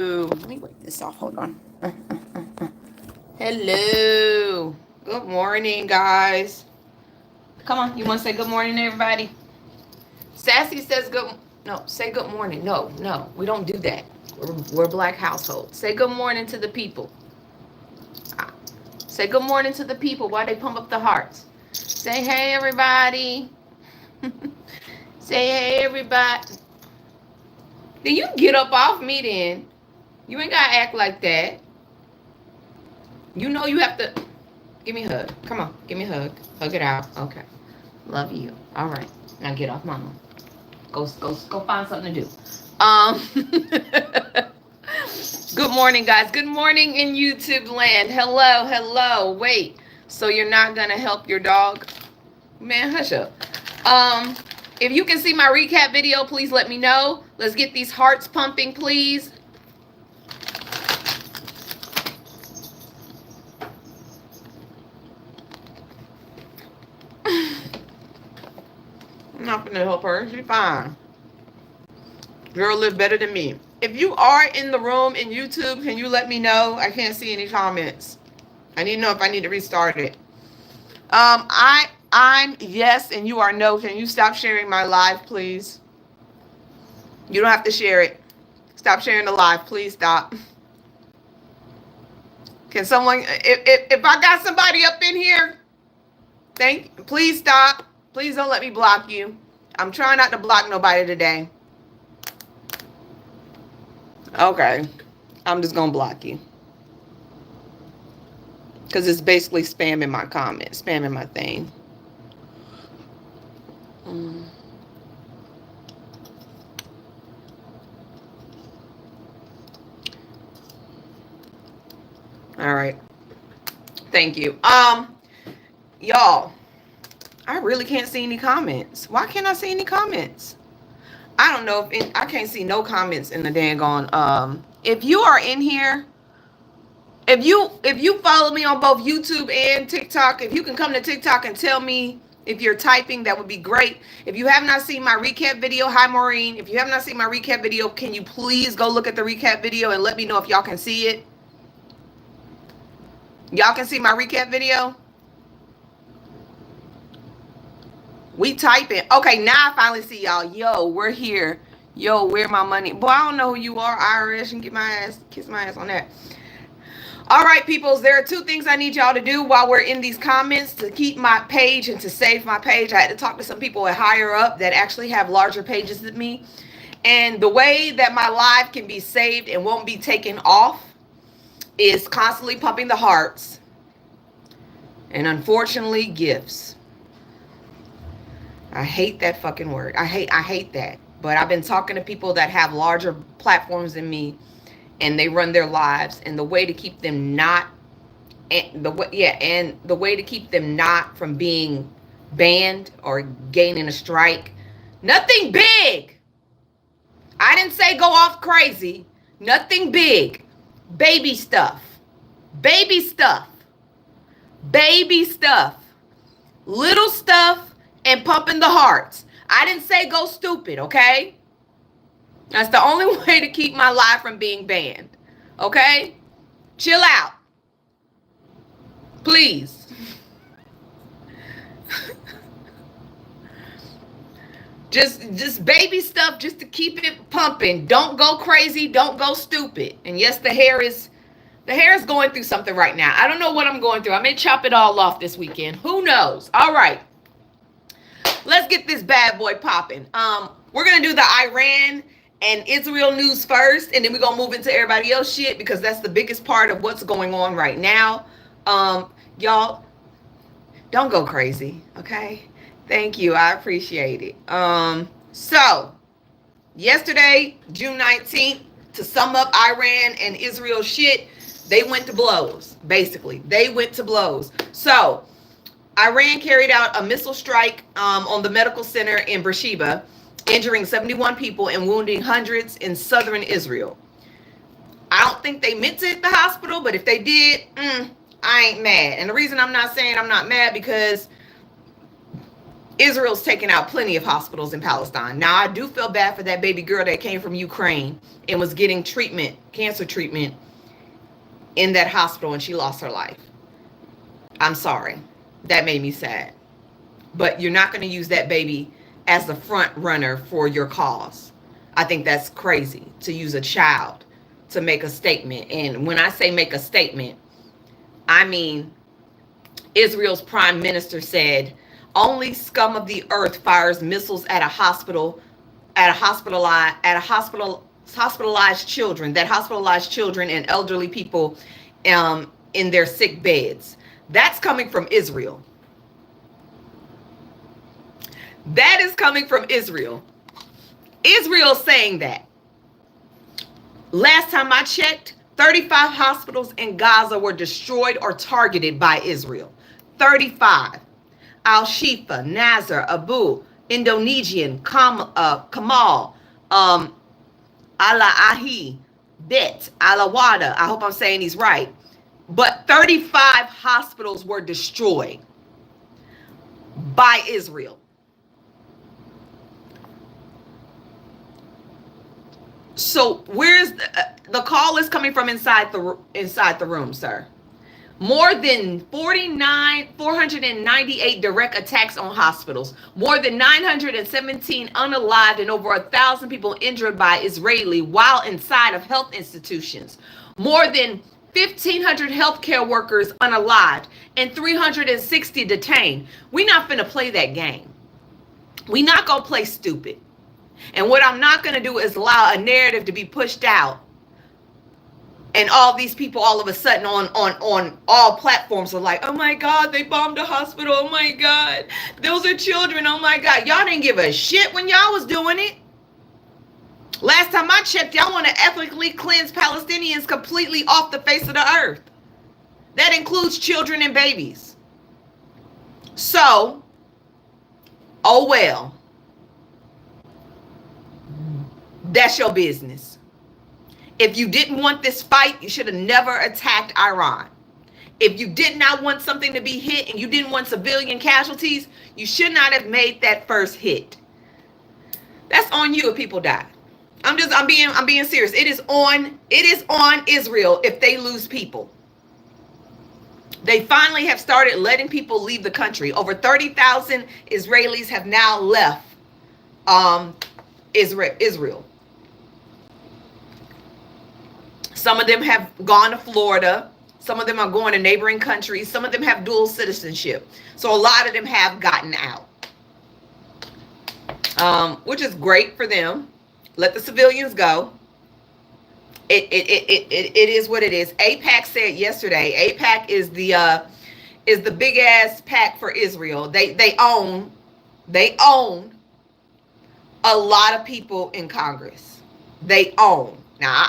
Let me wipe this off. Hold on. Hello. Good morning, guys. Come on. You want to say good morning to everybody? Sassy says good. No, say good morning. No, we don't do that. We're a black household. Say good morning to the people. Say good morning to the people while they pump up the hearts. Say hey, everybody. Say hey, everybody. Then you get up off me then. You ain't gotta act like that. You know you have to. Give me a hug. Come on, give me a hug. Hug it out. Okay. Love you. All right. Now get off mama. Go find something to do. Good morning, guys. Good morning in YouTube land. Hello. Wait. So you're not gonna help your dog? Man, hush up. If you can see my recap video, please let me know. Let's get these hearts pumping, please. I'm not gonna help her. She's fine. Girl live better than me. If you are in the room in YouTube, can you let me know? I can't see any comments. I need to know if I need to restart it. I'm yes and you are no. Can you stop sharing my live, please? You don't have to share it. Stop sharing the live. Please stop. Can someone, if I got somebody up in here, please stop. Please don't let me block you. I'm trying not to block nobody today. Okay. I'm just going to block you. Because it's basically spamming my comments, spamming my thing. All right. Thank you. Y'all, I really can't see any comments. Why can't I see any comments? I don't know if I can't see no comments in the dang on. If you are in here, if you follow me on both YouTube and TikTok, if you can come to TikTok and tell me if you're typing, that would be great. If you have not seen my recap video, hi Maureen. If you have not seen my recap video, can you please go look at the recap video and let me know if y'all can see it? Y'all can see my recap video? We typing. Okay, now I finally see y'all. Yo, we're here. Yo, where my money? Boy, I don't know who you are, IRS, and kiss my ass on that. All right, peoples, there are two things I need y'all to do while we're in these comments to keep my page and to save my page. I had to talk to some people at higher up that actually have larger pages than me. And the way that my live can be saved and won't be taken off is constantly pumping the hearts and unfortunately gifts. I hate that fucking word. I hate that. But I've been talking to people that have larger platforms than me and they run their lives, and the way to keep them not the way to keep them not from being banned or gaining a strike. Nothing big. I didn't say go off crazy. Nothing big. Baby stuff. Baby stuff. Baby stuff. Little stuff and pumping the hearts. I didn't say go stupid, okay? That's the only way to keep my live from being banned. Okay? Chill out. Please. Just baby stuff just to keep it pumping. Don't go crazy. Don't go stupid. And yes, the hair is going through something right now. I don't know what I'm going through. I may chop it all off this weekend. Who knows? All right. Let's get this bad boy popping. We're going to do the Iran and Israel news first, and then we're going to move into everybody else shit because that's the biggest part of what's going on right now. Y'all, don't go crazy, okay? Thank you. I appreciate it. So, yesterday, June 19th, to sum up Iran and Israel shit, they went to blows, basically. They went to blows. So, Iran carried out a missile strike on the medical center in Beersheba, injuring 71 people and wounding hundreds in southern Israel. I don't think they meant to hit the hospital, but if they did, I ain't mad. And the reason I'm not saying I'm not mad because Israel's taken out plenty of hospitals in Palestine. Now, I do feel bad for that baby girl that came from Ukraine and was getting treatment, cancer treatment, in that hospital, and she lost her life. I'm sorry. That made me sad. But you're not going to use that baby as the front runner for your cause. I think that's crazy to use a child to make a statement. And when I say make a statement, I mean Israel's prime minister said, only scum of the earth fires missiles at hospitalized children, that hospitalized children and elderly people in their sick beds. That's coming from Israel. That is coming from Israel. Israel saying that. Last time I checked, 35 hospitals in Gaza were destroyed or targeted by Israel. 35. Al-Shifa, Nazar, Abu, Indonesian, Kamal, Al-Ahi, Bet, Alawada. I hope I'm saying these right. But 35 hospitals were destroyed by Israel. So where's the call is coming from inside the room, sir. More than 498 direct attacks on hospitals, more than 917 unalived, and over 1,000 people injured by Israeli while inside of health institutions. More than 1,500 healthcare workers unalived and 360 detained. We're not finna play that game. We're not gonna play stupid. And what I'm not gonna do is allow a narrative to be pushed out. And all these people all of a sudden on all platforms are like, oh my God, they bombed a hospital. Oh my God, those are children. Oh my God. Y'all didn't give a shit when y'all was doing it. Last time I checked, y'all want to ethnically cleanse Palestinians completely off the face of the earth. That includes children and babies. So, oh well. That's your business. If you didn't want this fight, you should have never attacked Iran. If you did not want something to be hit and you didn't want civilian casualties, you should not have made that first hit. That's on you if people die. I'm being serious. It is on Israel if they lose people. They finally have started letting people leave the country. Over 30,000 Israelis have now left Israel. Some of them have gone to Florida. Some of them are going to neighboring countries. Some of them have dual citizenship. So a lot of them have gotten out, which is great for them. Let the civilians go. It is what it is. AIPAC said yesterday. AIPAC is the big ass pack for Israel. They own a lot of people in Congress. They own. Now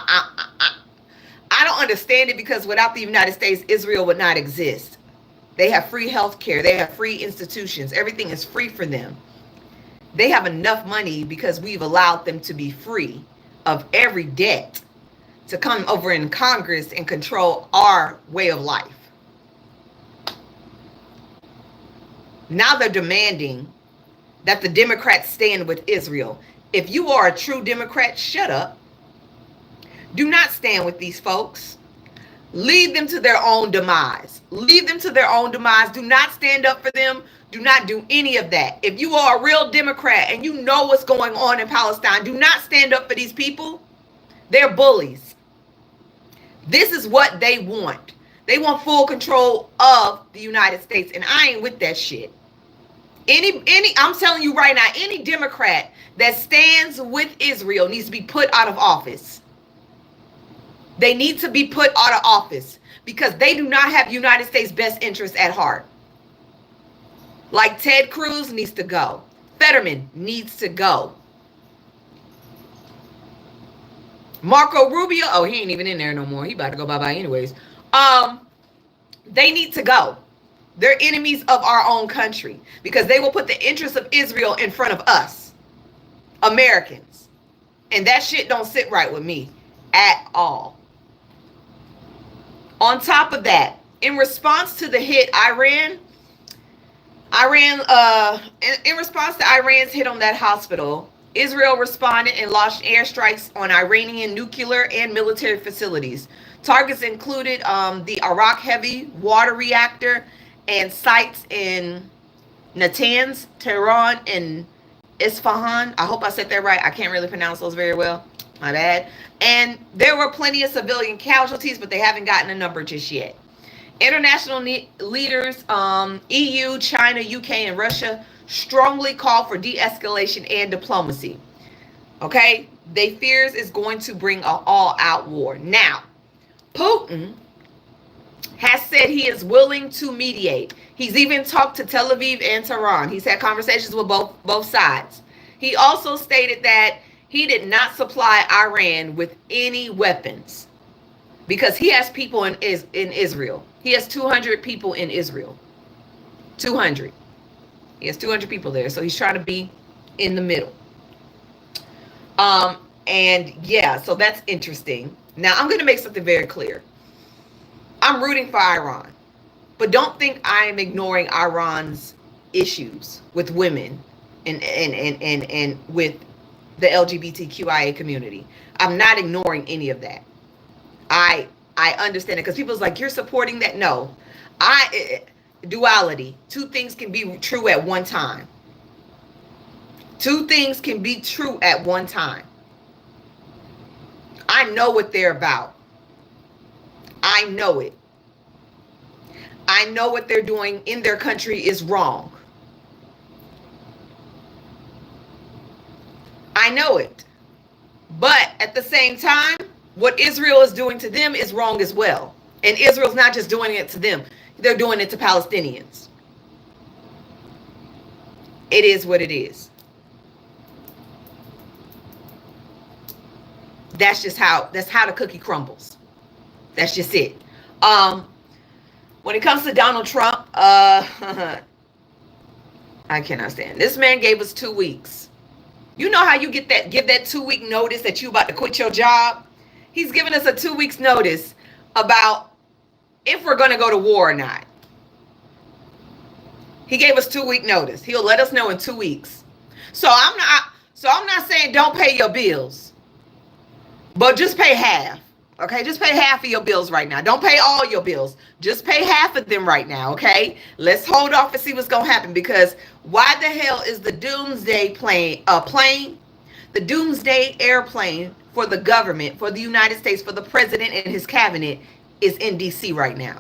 I don't understand it, because without the United States, Israel would not exist. They have free health care. They have free institutions. Everything is free for them. They have enough money because we've allowed them to be free of every debt to come over in Congress and control our way of life. Now they're demanding that the Democrats stand with Israel. If you are a true Democrat, shut up. Do not stand with these folks. Leave them to their own demise. Leave them to their own demise. Do not stand up for them. Do not do any of that. If you are a real Democrat and you know what's going on in Palestine, do not stand up for these people. They're bullies. This is what they want. They want full control of the United States, and I ain't with that shit. I'm telling you right now, any Democrat that stands with Israel needs to be put out of office. They need to be put out of office because they do not have United States' best interests at heart. Like Ted Cruz needs to go. Fetterman needs to go. Marco Rubio, oh, he ain't even in there no more. He about to go bye-bye anyways. They need to go. They're enemies of our own country because they will put the interests of Israel in front of us, Americans. And that shit don't sit right with me at all. On top of that, in response to the hit, Iran Iran, in response to Iran's hit on that hospital, Israel responded and launched airstrikes on Iranian nuclear and military facilities. Targets included the Iraq heavy water reactor and sites in Natanz, Tehran, and Isfahan. I hope I said that right. I can't really pronounce those very well. My bad. And there were plenty of civilian casualties, but they haven't gotten a number just yet. International leaders, EU, China, UK, and Russia strongly call for de-escalation and diplomacy. Okay? They fears is going to bring an all-out war. Now, Putin has said he is willing to mediate. He's even talked to Tel Aviv and Tehran. He's had conversations with both sides. He also stated that he did not supply Iran with any weapons because he has people in Israel. He has 200 people in Israel. 200. He has 200 people there. So he's trying to be in the middle. And yeah, so that's interesting. Now, I'm going to make something very clear. I'm rooting for Iran. But don't think I am ignoring Iran's issues with women and with the LGBTQIA community. I'm not ignoring any of that. I understand it because people's like, you're supporting that. No, duality. Two things can be true at one time. Two things can be true at one time. I know what they're about. I know it. I know what they're doing in their country is wrong. I know it. But at the same time, what Israel is doing to them is wrong as well. And Israel's not just doing it to them. They're doing it to Palestinians. It is what it is. That's how the cookie crumbles. That's just it. When it comes to Donald Trump, I cannot stand. This man gave us 2 weeks. You know how you give that 2-week notice that you about to quit your job? He's giving us a 2 weeks notice about if we're going to go to war or not. He gave us 2-week notice. He'll let us know in 2 weeks. So I'm not saying don't pay your bills, but just pay half. Okay, just pay half of your bills right now. Don't pay all your bills. Just pay half of them right now, okay? Let's hold off and see what's going to happen, because why the hell is the doomsday plane, the doomsday airplane for the government, for the United States, for the president and his cabinet is in D.C. right now?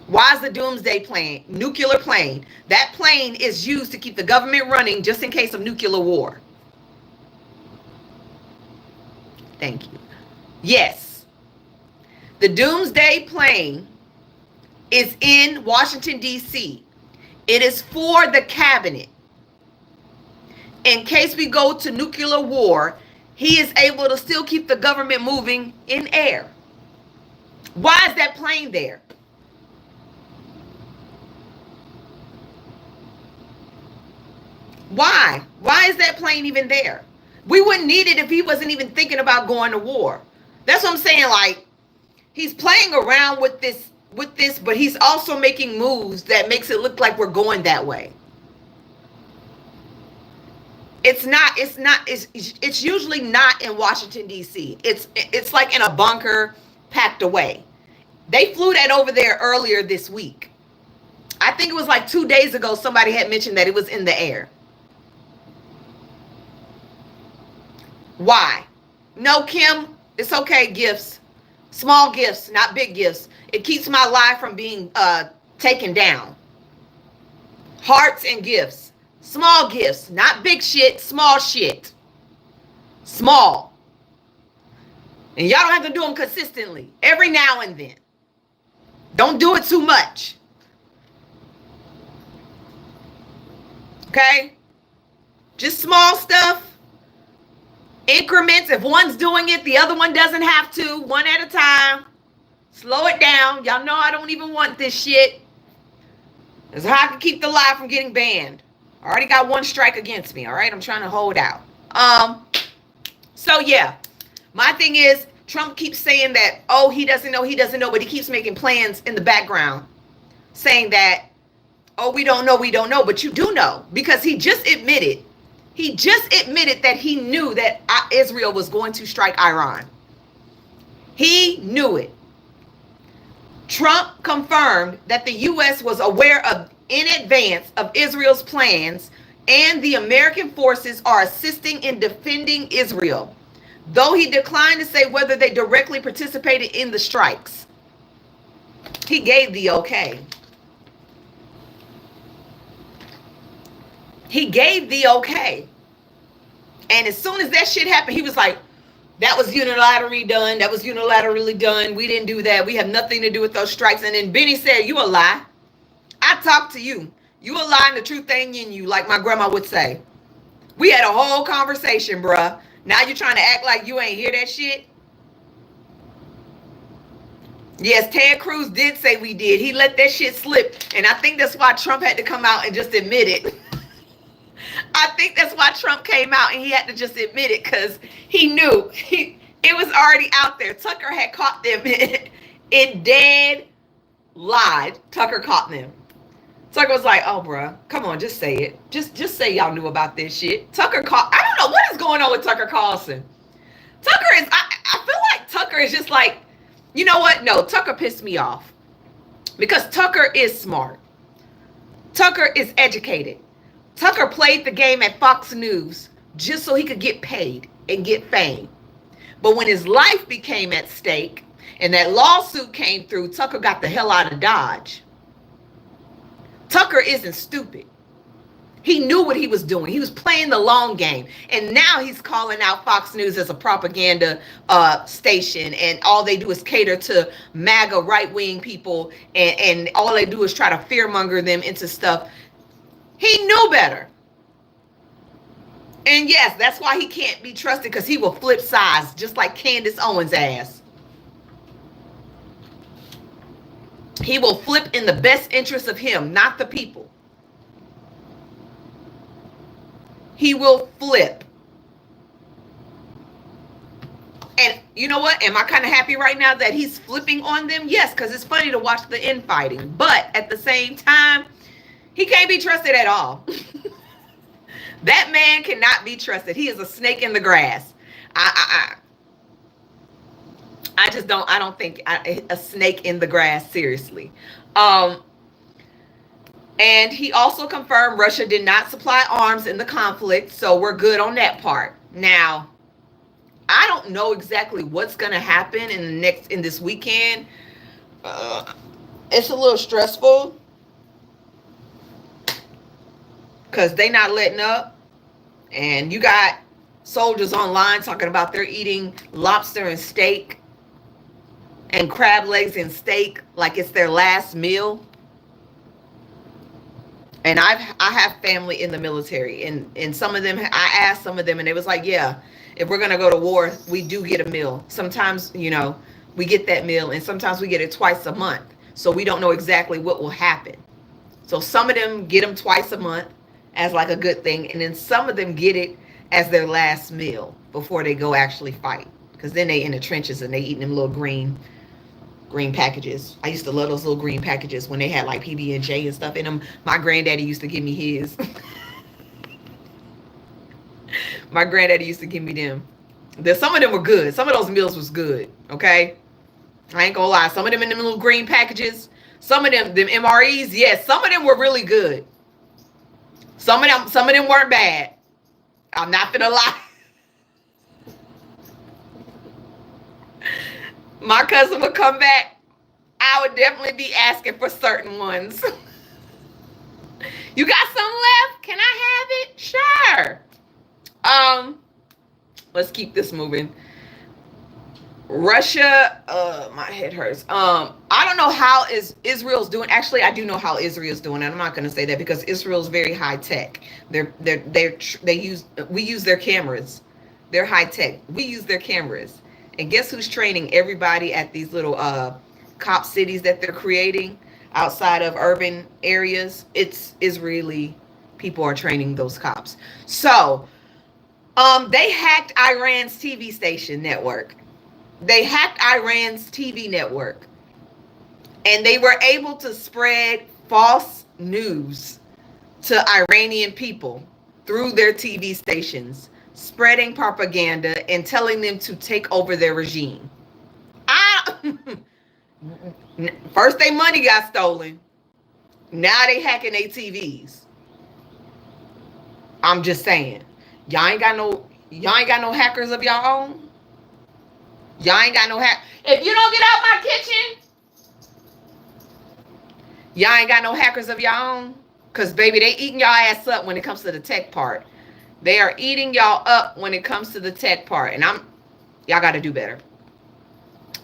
Why is the doomsday plane, nuclear plane? That plane is used to keep the government running just in case of nuclear war. Thank you. Yes. The doomsday plane is in Washington, D.C. It is for the cabinet. In case we go to nuclear war, he is able to still keep the government moving in air. Why is that plane there? Why? Why is that plane even there? We wouldn't need it if he wasn't even thinking about going to war. That's what I'm saying. Like, he's playing around with this, but he's also making moves that makes it look like we're going that way. It's usually not in Washington, D.C. It's like in a bunker packed away. They flew that over there earlier this week. I think it was like 2 days ago somebody had mentioned that it was in the air. Why? No, Kim, it's okay, gifts. Small gifts, not big gifts. It keeps my life from being taken down. Hearts and gifts. Small gifts, not big shit, small shit. Small. And y'all don't have to do them consistently. Every now and then. Don't do it too much. Okay? Just small stuff. Increments. If one's doing it, the other one doesn't have to. One at a time. Slow it down. Y'all know I don't even want this shit. That's how I can keep the lie from getting banned. I already got one strike against me. All right. I'm trying to hold out. So yeah, my thing is Trump keeps saying that, oh, he doesn't know, but he keeps making plans in the background saying that, oh, we don't know, but you do know, because he just admitted that he knew that Israel was going to strike Iran. He knew it. Trump confirmed that the U.S. was aware of in advance of Israel's plans, and the American forces are assisting in defending Israel, though he declined to say whether they directly participated in the strikes. He gave the okay. He gave the okay. And as soon as that shit happened, he was like, that was unilaterally done. That was unilaterally done. We didn't do that. We have nothing to do with those strikes. And then Benny said, you a lie. I talked to you. You a lie and the truth ain't in you, like my grandma would say. We had a whole conversation, bruh. Now you're trying to act like you ain't hear that shit? Yes, Ted Cruz did say we did. He let that shit slip. And I think that's why Trump had to come out and just admit it. I think that's why Trump came out and he had to just admit it, because he knew it was already out there. Tucker had caught them in dead lied. Tucker caught them. Tucker was like, oh, bruh, come on, just say it. Just say y'all knew about this shit. Tucker caught. I don't know what is going on with Tucker Carlson. Tucker is, I feel like Tucker is just like, you know what? No, Tucker pissed me off, because Tucker is smart. Tucker is educated. Tucker played the game at Fox News just so he could get paid and get fame. But when his life became at stake and that lawsuit came through, Tucker got the hell out of Dodge. Tucker isn't stupid. He knew what he was doing. He was playing the long game. And now he's calling out Fox News as a propaganda station. And all they do is cater to MAGA right-wing people. And all they do is try to fearmonger them into stuff. He knew better. And yes, that's why he can't be trusted, because he will flip sides just like Candace Owens' ass. He will flip in the best interest of him, not the people. He will flip. And you know what? Am I kind of happy right now that he's flipping on them? Yes, because it's funny to watch the infighting. But at the same time, he can't be trusted at all. That man cannot be trusted. He is a snake in the grass. I don't think a snake in the grass, seriously. And he also confirmed Russia did not supply arms in the conflict, so we're good on that part. Now, I don't know exactly what's going to happen in this weekend. It's a little stressful, because they not letting up. And you got soldiers online talking about they're eating lobster and steak and crab legs and steak like it's their last meal. And I have family in the military, and some of them, I asked some of them, and they was like, yeah, if we're going to go to war, we do get a meal. Sometimes, you know, we get that meal, and sometimes we get it twice a month. So we don't know exactly what will happen. So some of them get them twice a month as like a good thing, and then some of them get it as their last meal before they go actually fight, because then they in the trenches and they eating them little green packages. I used to love those little green packages when they had like PB&J and stuff in them. My granddaddy used to give me his. My granddaddy used to give me them. Some of them were good. Some of those meals was good, okay? I ain't gonna lie. Some of them in them little green packages, some of them MREs, yes, some of them were really good. Some of them weren't bad. I'm not gonna lie. My cousin would come back. I would definitely be asking for certain ones. You got some left? Can I have it? Sure. Let's keep this moving. Russia, my head hurts. I don't know how Israel's doing. Actually, I do know how Israel's doing, and I'm not going to say that because Israel's very high tech. We use their cameras. They're high tech. We use their cameras. And guess who's training everybody at these little cop cities that they're creating outside of urban areas? It's Israeli people are training those cops. So, they hacked Iran's TV station network. They hacked Iran's TV network. And they were able to spread false news to Iranian people through their TV stations, spreading propaganda and telling them to take over their regime. First, their money got stolen. Now they hacking their TVs. I'm just saying, y'all ain't got no hackers of your own. Y'all ain't got no hack. If you don't get out my kitchen, y'all ain't got no hackers of your own. Cause baby, they eating y'all ass up when it comes to the tech part. They are eating y'all up when it comes to the tech part, and y'all got to do better.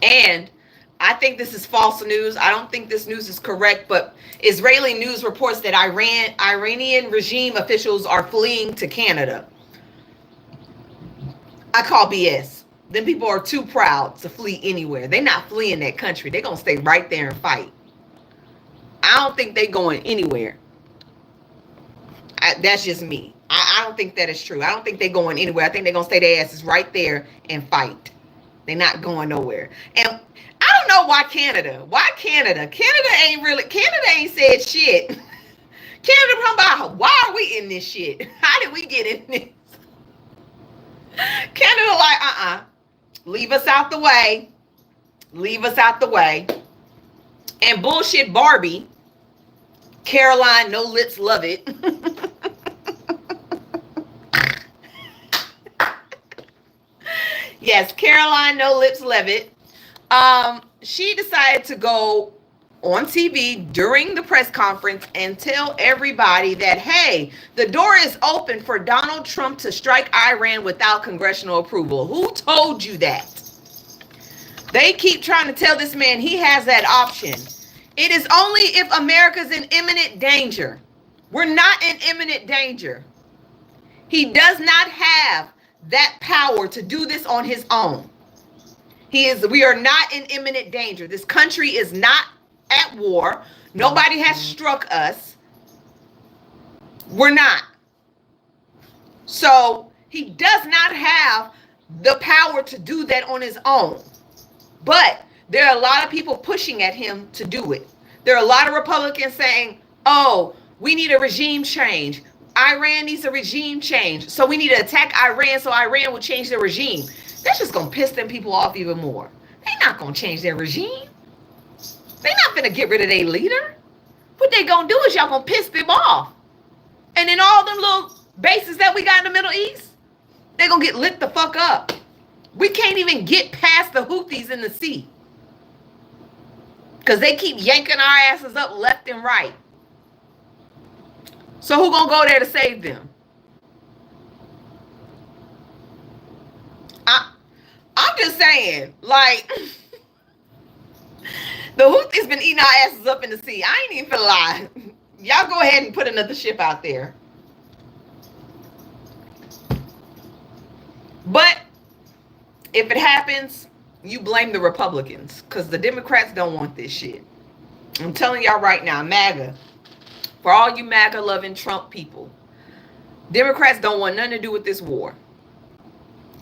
And I think this is false news. I don't think this news is correct, but Israeli news reports that Iranian regime officials are fleeing to Canada. I call BS. Them people are too proud to flee anywhere. They're not fleeing that country. They're going to stay right there and fight. I don't think they're going anywhere. That's just me. I don't think that is true. I don't think they're going anywhere. I think they're going to stay their asses right there and fight. They're not going nowhere. And I don't know why Canada. Why Canada? Canada ain't said shit. Canada talking about, why are we in this shit? How did we get in this? Canada like, leave us out the way. Leave us out the way. And bullshit Barbie, Caroline No Lips Love It. Yes, Caroline No Lips Love It. She decided to go on TV during the press conference and tell everybody that, hey, the door is open for Donald Trump to strike Iran without congressional approval. Who told you that? They keep trying to tell this man he has that option. It is only if America's in imminent danger. We're not in imminent danger. He does not have that power to do this on his own. We are not in imminent danger. This country is not at war. Nobody has struck us. We're not. So he does not have the power to do that on his own. But there are a lot of people pushing at him to do it. There are a lot of Republicans saying, oh, we need a regime change. Iran needs a regime change. So we need to attack Iran so Iran will change their regime. That's just going to piss them people off even more. They're not going to change their regime. They're not going to get rid of their leader. What they going to do is y'all going to piss them off. And then all them little bases that we got in the Middle East, they're going to get lit the fuck up. We can't even get past the Houthis in the sea. Because they keep yanking our asses up left and right. So who going to go there to save them? I'm just saying, like, the Houthis been eating our asses up in the sea. I ain't even finna lie. Y'all go ahead and put another ship out there. But if it happens, you blame the Republicans because the Democrats don't want this shit. I'm telling y'all right now, MAGA, for all you MAGA loving Trump people, Democrats don't want nothing to do with this war.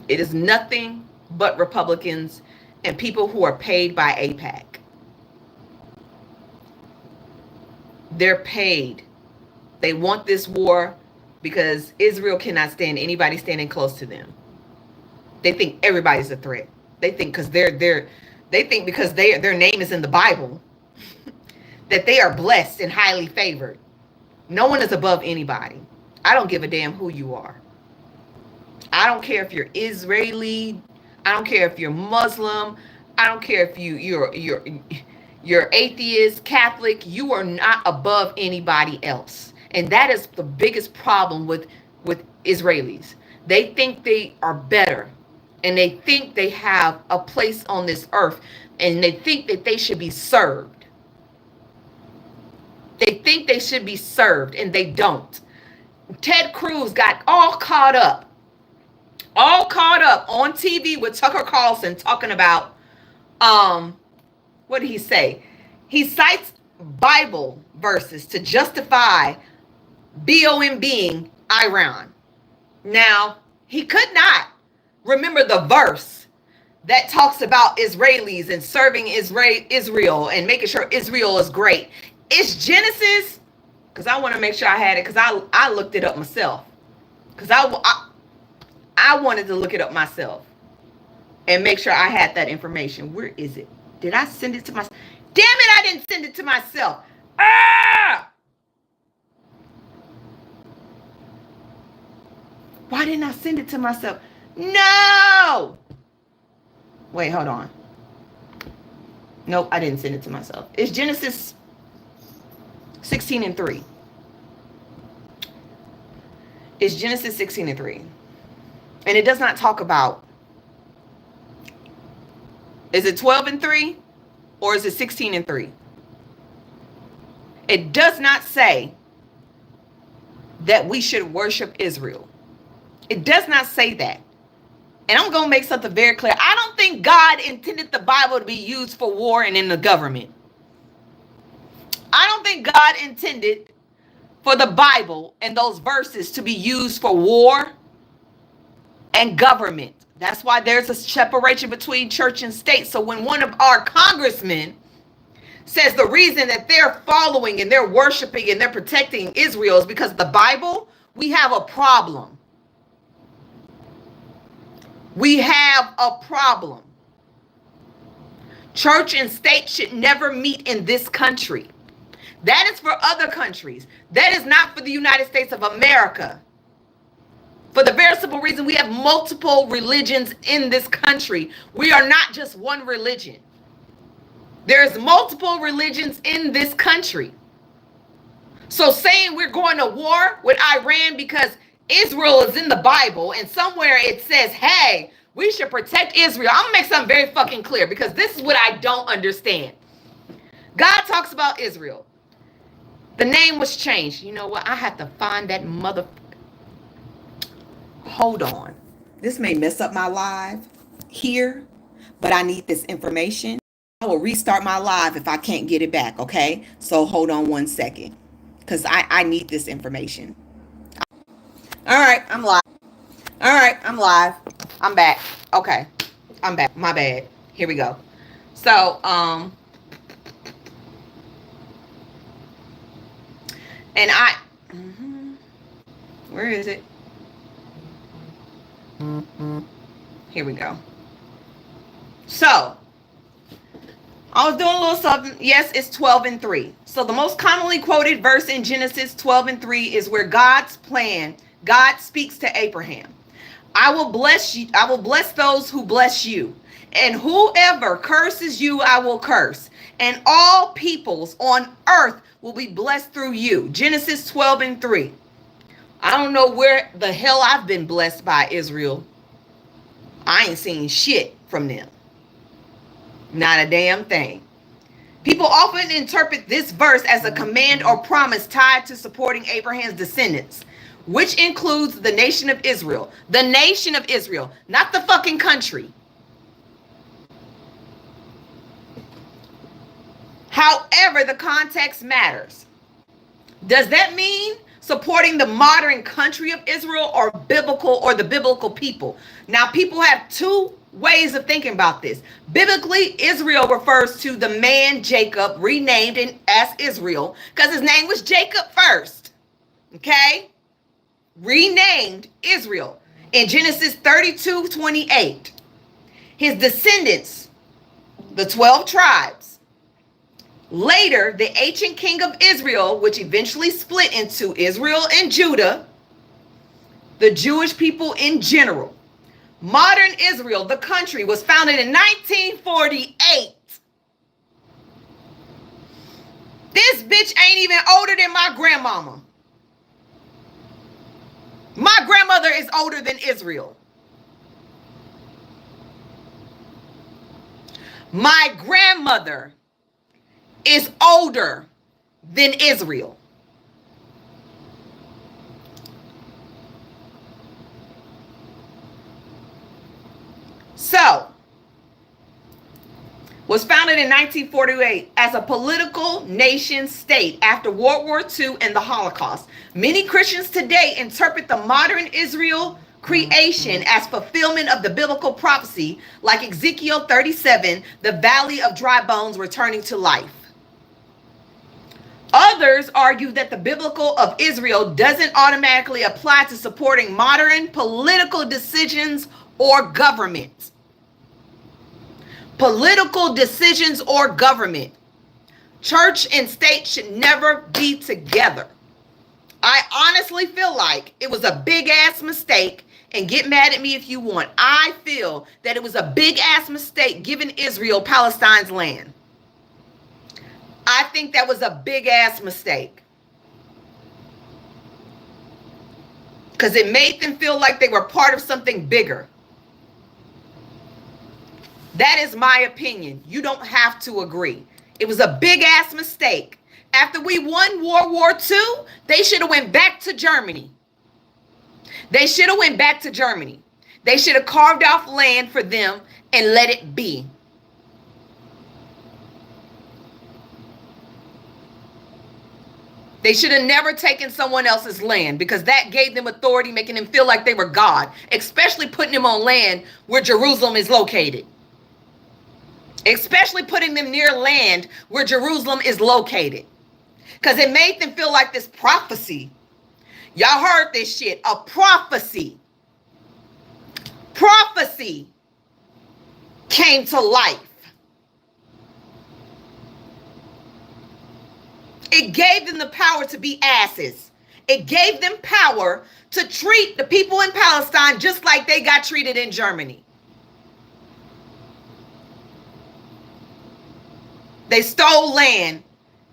It is nothing but Republicans and people who are paid by AIPAC. They're paid. They want this war because Israel cannot stand anybody standing close to them. They think everybody's a threat. They think because their name is in the Bible that they are blessed and highly favored. No one is above anybody. I don't give a damn who you are. I don't care if you're Israeli. I don't care if you're Muslim. I don't care if you're atheist, Catholic. You are not above anybody else. And that is the biggest problem with Israelis. They think they are better. And they think they have a place on this earth. And they think that they should be served. They think they should be served. And they don't. Ted Cruz got all caught up on TV with Tucker Carlson talking about, what did he say? He cites Bible verses to justify BOM being Iran. Now, he could not remember the verse that talks about Israelis and serving Israel and making sure Israel is great. It's Genesis, because I want to make sure I had it, because I looked it up myself. Because I wanted to look it up myself and make sure I had that information. Where is it? Did I send it to myself? Damn it, I didn't send it to myself. Ah! Why didn't I send it to myself? No! Wait, hold on. Nope, I didn't send it to myself. It's Genesis 16:3. It's Genesis 16:3. And it does not talk about, is it 12:3 or is it 16:3? It does not say that we should worship Israel. It does not say that. And I'm going to make something very clear. I don't think God intended the Bible to be used for war and in the government. I don't think God intended for the Bible and those verses to be used for war and government. That's why there's a separation between church and state. So when one of our congressmen says the reason that they're following and they're worshiping and they're protecting Israel is because of the Bible, we have a problem. We have a problem. Church and state should never meet in this country. That is for other countries. That is not for the United States of America. For the very simple reason we have multiple religions in this country. We are not just one religion. There's multiple religions in this country. So saying we're going to war with Iran because Israel is in the Bible and somewhere it says, hey, we should protect Israel. I'm gonna make something very fucking clear because this is what I don't understand. God talks about Israel. The name was changed. You know what? I have to find that mother. Hold on. This may mess up my live here, but I need this information. I will restart my live if I can't get it back, okay? So hold on one second because I need this information. All right, I'm live. All right, I'm live. I'm back. Okay, I'm back. My bad. Here we go. So, and where is it? Here we go. So, I was doing a little something. Yes, it's 12:3. So the most commonly quoted verse in Genesis 12:3 is where God speaks to Abraham. I will bless you. I will bless those who bless you. And whoever curses you, I will curse. And all peoples on earth will be blessed through you. Genesis 12:3. I don't know where the hell I've been blessed by Israel. I ain't seen shit from them. Not a damn thing. People often interpret this verse as a command or promise tied to supporting Abraham's descendants, which includes the nation of Israel. The nation of Israel, not the fucking country. However, the context matters. Does that mean supporting the modern country of Israel or the biblical people? Now, people have two ways of thinking about this. Biblically, Israel refers to the man Jacob, renamed as Israel, because his name was Jacob first. Okay? Renamed Israel in Genesis 32:28. His descendants, the 12 tribes. Later, the ancient king of Israel, which eventually split into Israel and Judah, the Jewish people in general. Modern Israel, the country, was founded in 1948. This bitch ain't even older than my grandmama. My grandmother is older than Israel. My grandmother is older than Israel. So, was founded in 1948 as a political nation state after World War II and the Holocaust. Many Christians today interpret the modern Israel creation as fulfillment of the biblical prophecy, like Ezekiel 37, the valley of dry bones returning to life. Others argue that the biblical of Israel doesn't automatically apply to supporting modern political decisions or government. Political decisions or government. Church and state should never be together. I honestly feel like it was a big ass mistake, and get mad at me if you want. I feel that it was a big ass mistake giving Israel Palestine's land. I think that was a big ass mistake. Because it made them feel like they were part of something bigger. That is my opinion. You don't have to agree. It was a big ass mistake. After we won World War II, they should have went back to Germany. They should have went back to Germany. They should have carved off land for them and let it be. They should have never taken someone else's land, because that gave them authority, making them feel like they were God, especially putting them on land where Jerusalem is located. Especially putting them near land where Jerusalem is located. Because it made them feel like this prophecy. Y'all heard this shit. A prophecy. Prophecy came to life. It gave them the power to be asses. It gave them power to treat the people in Palestine just like they got treated in Germany. They stole land,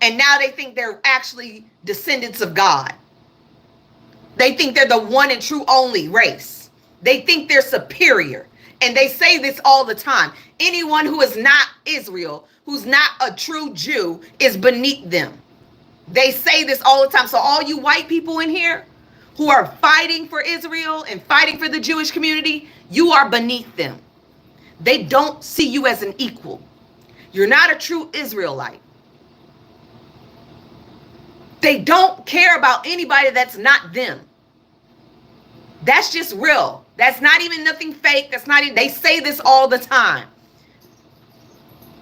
and now they think they're actually descendants of God. They think they're the one and true only race. They think they're superior. And they say this all the time. Anyone who is not Israel, who's not a true Jew, is beneath them. They say this all the time. So all you white people in here who are fighting for Israel and fighting for the Jewish community, you are beneath them. They don't see you as an equal. You're not a true Israelite. They don't care about anybody that's not them. That's just real. That's not even nothing fake. That's not even, they say this all the time.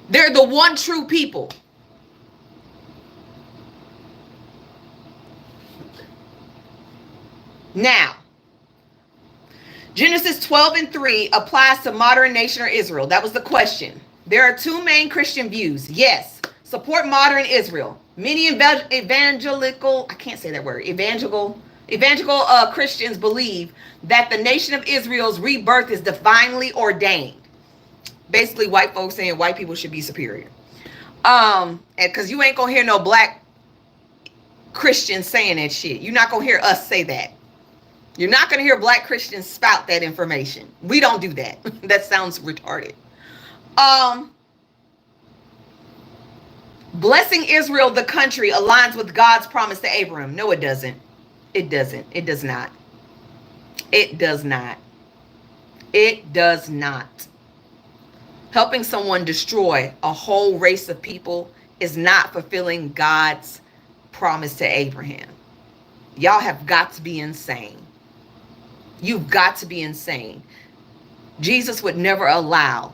They're the one true people. Now, Genesis 12:3 applies to modern nation or Israel. That was the question. There are two main Christian views. Yes, support modern Israel. Many evangelical, I can't say that word, evangelical Christians believe that the nation of Israel's rebirth is divinely ordained. Basically, white folks saying white people should be superior. Because you ain't gonna hear no black Christians saying that shit. You're not gonna hear us say that. You're not gonna hear black Christians spout that information. We don't do that. That sounds retarded. Blessing Israel, the country, aligns with God's promise to Abraham. No, it doesn't. It doesn't. It does not. It does not. It does not. Helping someone destroy a whole race of people is not fulfilling God's promise to Abraham. Y'all have got to be insane. You've got to be insane. Jesus would never allow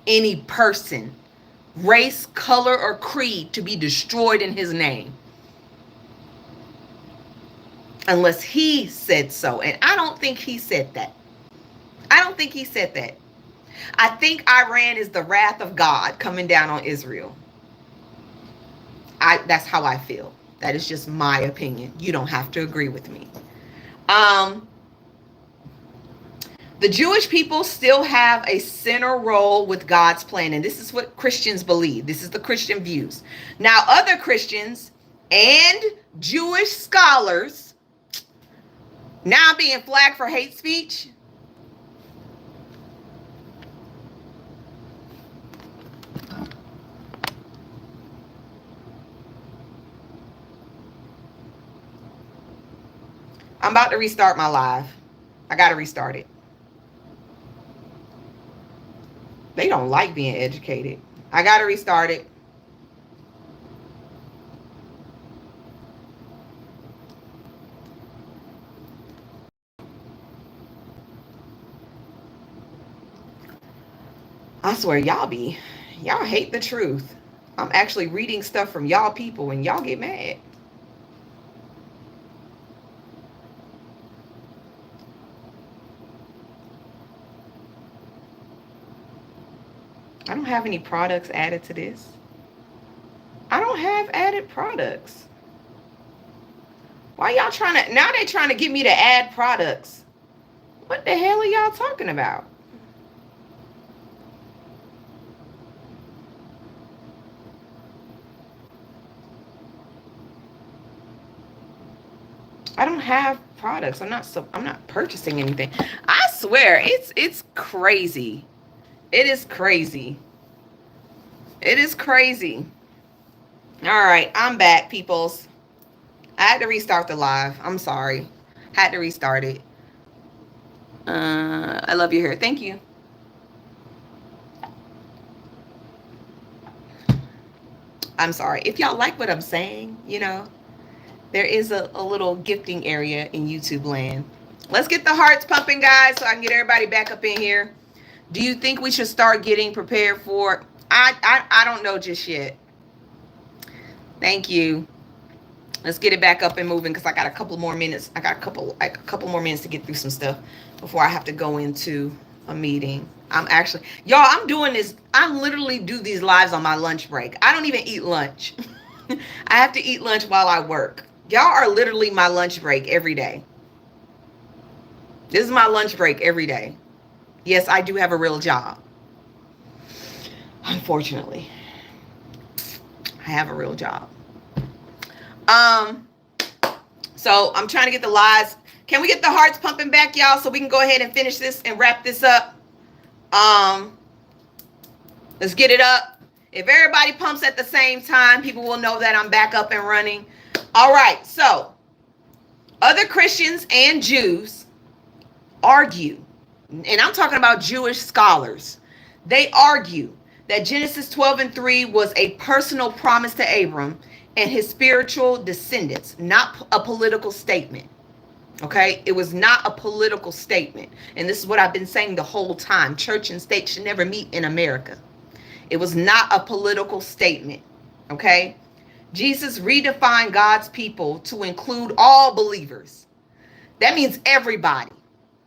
any person, race, color, or creed to be destroyed in his name. Unless he said so. And I don't think he said that. I don't think he said that. I think Iran is the wrath of God coming down on Israel. That's how I feel. That is just my opinion. You don't have to agree with me. The Jewish people still have a center role with God's plan. And this is what Christians believe. This is the Christian views. Now, other Christians and Jewish scholars, now being flagged for hate speech. I'm about to restart my live. I got to restart it. They don't like being educated. I got to restart it. I swear, y'all hate the truth. I'm actually reading stuff from y'all people and y'all get mad. I don't have any products added to this. I don't have added products. Why y'all trying to, now they trying to get me to add products. What the hell are y'all talking about? I don't have products. I'm not purchasing anything. I swear, it's crazy. It is crazy. It is crazy. All right, I'm back, peoples. I had to restart the live. I'm sorry. Had to restart it. I love your hair. Thank you. I'm sorry. If y'all like what I'm saying, you know, there is a little gifting area in YouTube land. Let's get the hearts pumping, guys, so I can get everybody back up in here. Do you think we should start getting prepared for? I don't know just yet. Thank you. Let's get it back up and moving because I got a couple more minutes. I got a couple more minutes to get through some stuff before I have to go into a meeting. I'm doing this. I literally do these lives on my lunch break. I don't even eat lunch. I have to eat lunch while I work. Y'all are literally my lunch break every day. This is my lunch break every day. Yes, I do have a real job. Unfortunately, I have a real job. So I'm trying to get the lives. Can we get the hearts pumping back, y'all, so we can go ahead and finish this and wrap this up? Let's get it up. If everybody pumps at the same time, people will know that I'm back up and running. All right. So other Christians and Jews argue, and I'm talking about Jewish scholars. They argue that Genesis 12:3 was a personal promise to Abram and his spiritual descendants, not a political statement. Okay, it was not a political statement. And this is what I've been saying the whole time. Church and state should never meet in America. It was not a political statement. Okay, Jesus redefined God's people to include all believers. That means everybody,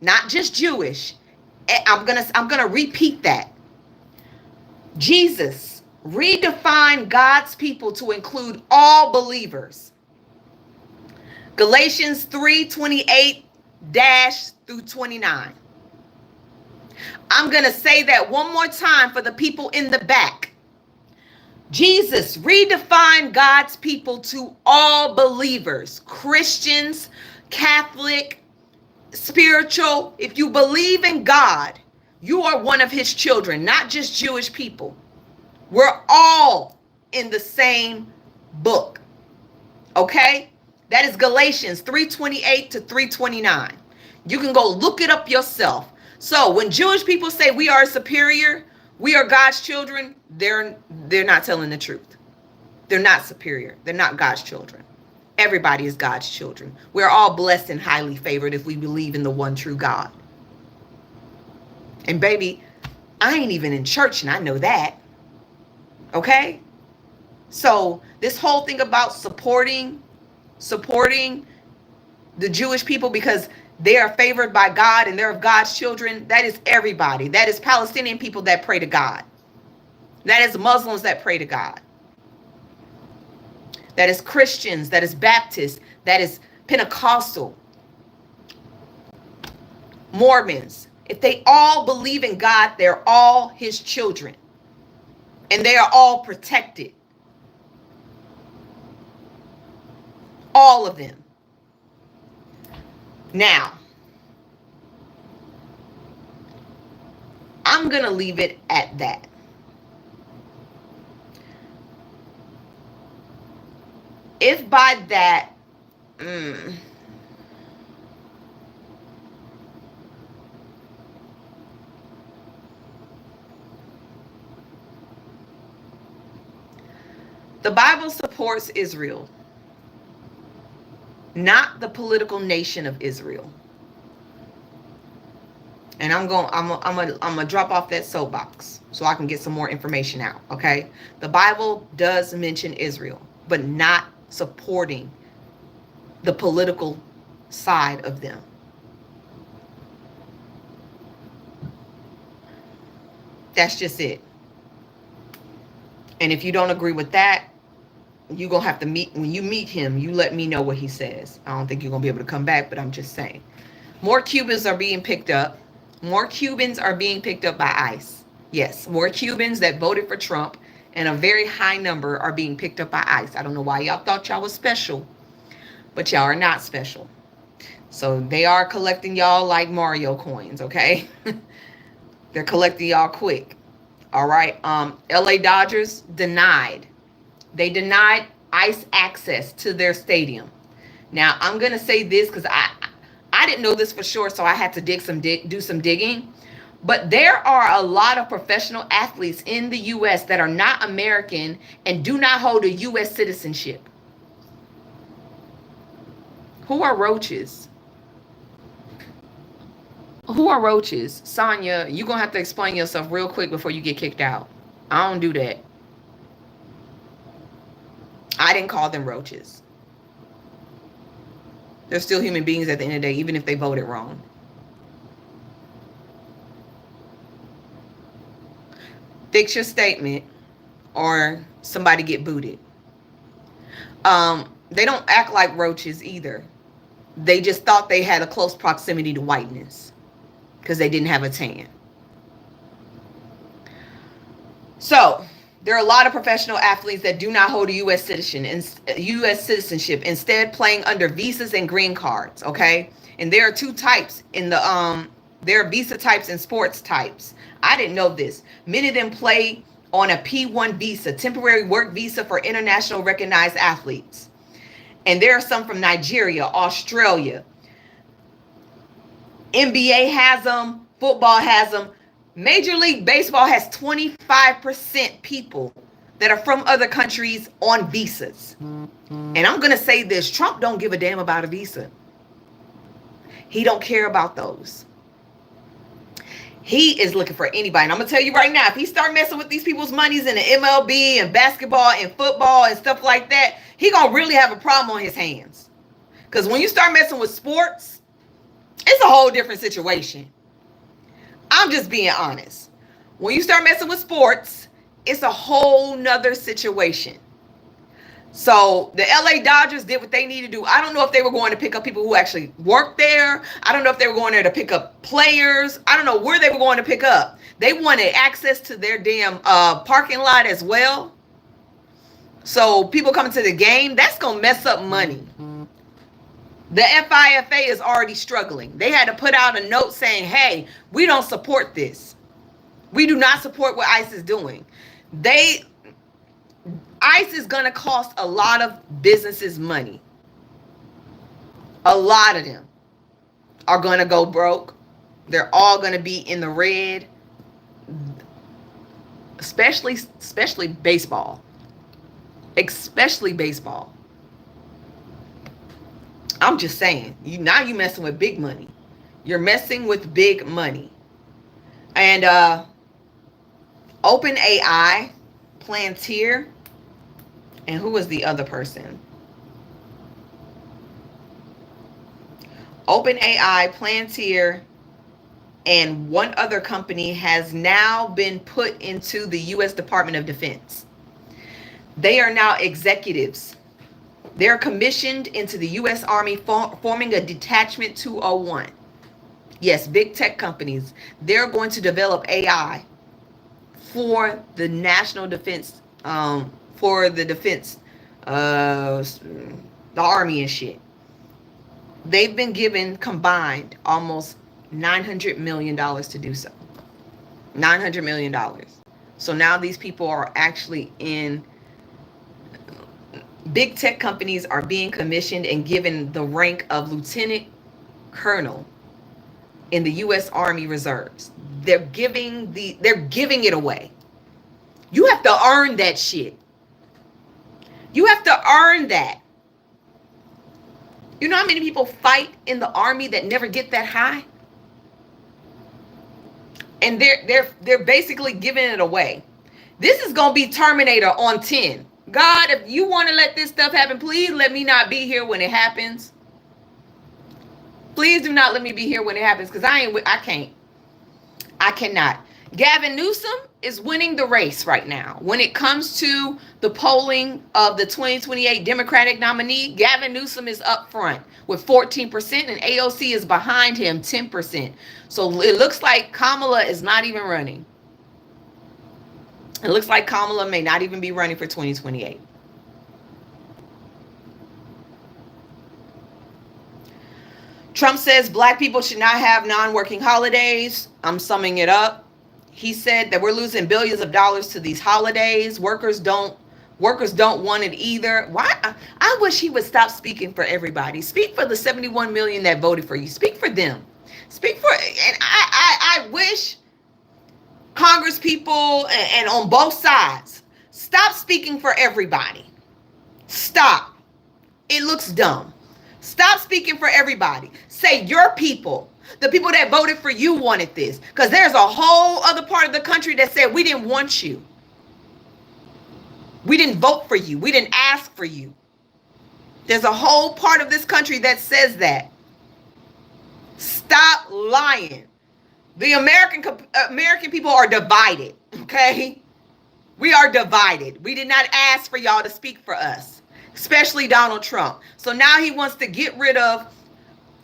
not just Jewish. I'm gonna repeat that. Jesus redefined God's people to include all believers. Galatians 3:28 through 29. I'm going to say that one more time for the people in the back. Jesus redefined God's people to all believers, Christians, Catholic, spiritual. If you believe in God, you are one of his children, not just Jewish people. We're all in the same book. Okay? That is Galatians 3:28 to 3:29. You can go look it up yourself. So when Jewish people say we are superior, we are God's children, they're not telling the truth. They're not superior. They're not God's children. Everybody is God's children. We're all blessed and highly favored if we believe in the one true God. And baby, I ain't even in church and I know that. Okay? So this whole thing about supporting the Jewish people because they are favored by God and they're of God's children, that is everybody. That is Palestinian people that pray to God. That is Muslims that pray to God. That is Christians, that is Baptists, that is Pentecostal, Mormons. If they all believe in God, they're all his children. And they are all protected. All of them. Now, I'm going to leave it at that. If by that, the Bible supports Israel, not the political nation of Israel. And I'm gonna drop off that soapbox so I can get some more information out. Okay, the Bible does mention Israel, but not supporting the political side of them. That's just it. And if you don't agree with that, you're gonna have to meet, when you meet him, you let me know what he says. I don't think you're gonna be able to come back, but I'm just saying. More Cubans are being picked up. More Cubans are being picked up by ICE. Yes, more Cubans that voted for Trump, and a very high number are being picked up by ICE. I don't know why y'all thought y'all was special, but y'all are not special. So they are collecting y'all like Mario coins, okay? They're collecting y'all quick. All right. LA Dodgers denied. They denied ICE access to their stadium. Now, I'm going to say this because I didn't know this for sure, so I had to do some digging. But there are a lot of professional athletes in the U.S. that are not American and do not hold a U.S. citizenship. Who are roaches? Who are roaches? Sonya, you're going to have to explain yourself real quick before you get kicked out. I don't do that. I didn't call them roaches. They're still human beings at the end of the day, even if they voted wrong. Fix your statement or somebody get booted. They don't act like roaches either. They just thought they had a close proximity to whiteness because they didn't have a tan. So there are a lot of professional athletes that do not hold a U.S. citizenship, instead playing under visas and green cards, okay? And there are two types in the there are visa types and sports types. I didn't know this. Many of them play on a P1 visa, temporary work visa for international recognized athletes. And there are some from Nigeria, Australia. NBA has them, football has them. Major League Baseball has 25% people that are from other countries on visas. And I'm going to say this, Trump don't give a damn about a visa. He don't care about those. He is looking for anybody. And I'm going to tell you right now, if he start messing with these people's monies in the MLB and basketball and football and stuff like that, he going to really have a problem on his hands. Because when you start messing with sports, it's a whole different situation. I'm just being honest. When you start messing with sports, it's a whole nother situation. So the LA Dodgers did what they needed to do. I don't know if they were going to pick up people who actually work there. I don't know if they were going there to pick up players. I don't know where they were going to pick up. They wanted access to their damn parking lot as well. So people coming to the game, that's going to mess up money. The FIFA is already struggling. They had to put out a note saying, hey, we don't support this. We do not support what ICE is doing. ICE is going to cost a lot of businesses money. A lot of them are going to go broke. They're all going to be in the red. Especially baseball. Especially baseball. I'm just saying, now you messing with big money. You're messing with big money. And OpenAI, Palantir, and who was the other person? OpenAI, Palantir, and one other company has now been put into the U.S. Department of Defense. They are now executives. They're commissioned into the U.S. Army, forming a Detachment 201. Yes, big tech companies. They're going to develop AI for the national defense, for the defense, the Army and shit. They've been given combined almost $900 million to do so. $900 million. So now these people are actually in... Big tech companies are being commissioned and given the rank of lieutenant colonel in the U.S. Army Reserves. They're giving it away. You have to earn that shit. You have to earn that. You know how many people fight in the Army that never get that high? and they're basically giving it away. This is gonna be Terminator on 10. God, if you want to let this stuff happen, please let me not be here when it happens. Please do not let me be here when it happens, because I cannot. Gavin Newsom is winning the race right now. When it comes to the polling of the 2028 Democratic nominee, Gavin Newsom is up front with 14%, and AOC is behind him 10%. So it looks like Kamala is not even running. It looks like Kamala may not even be running for 2028. Trump says black people should not have non-working holidays. I'm summing it up. He said that we're losing billions of dollars to these holidays. Workers don't want it either. Why? I wish he would stop speaking for everybody. Speak for the 71 million that voted for you. Speak for them. Speak for, and I wish Congress people and on both sides, stop speaking for everybody. Stop. It looks dumb. Stop speaking for everybody. Say your people, the people that voted for you, wanted this. Because there's a whole other part of the country that said we didn't want you. We didn't vote for you. We didn't ask for you. There's a whole part of this country that says that. Stop lying. The American people are divided, okay? We are divided. We did not ask for y'all to speak for us, especially Donald Trump. So now he wants to get rid of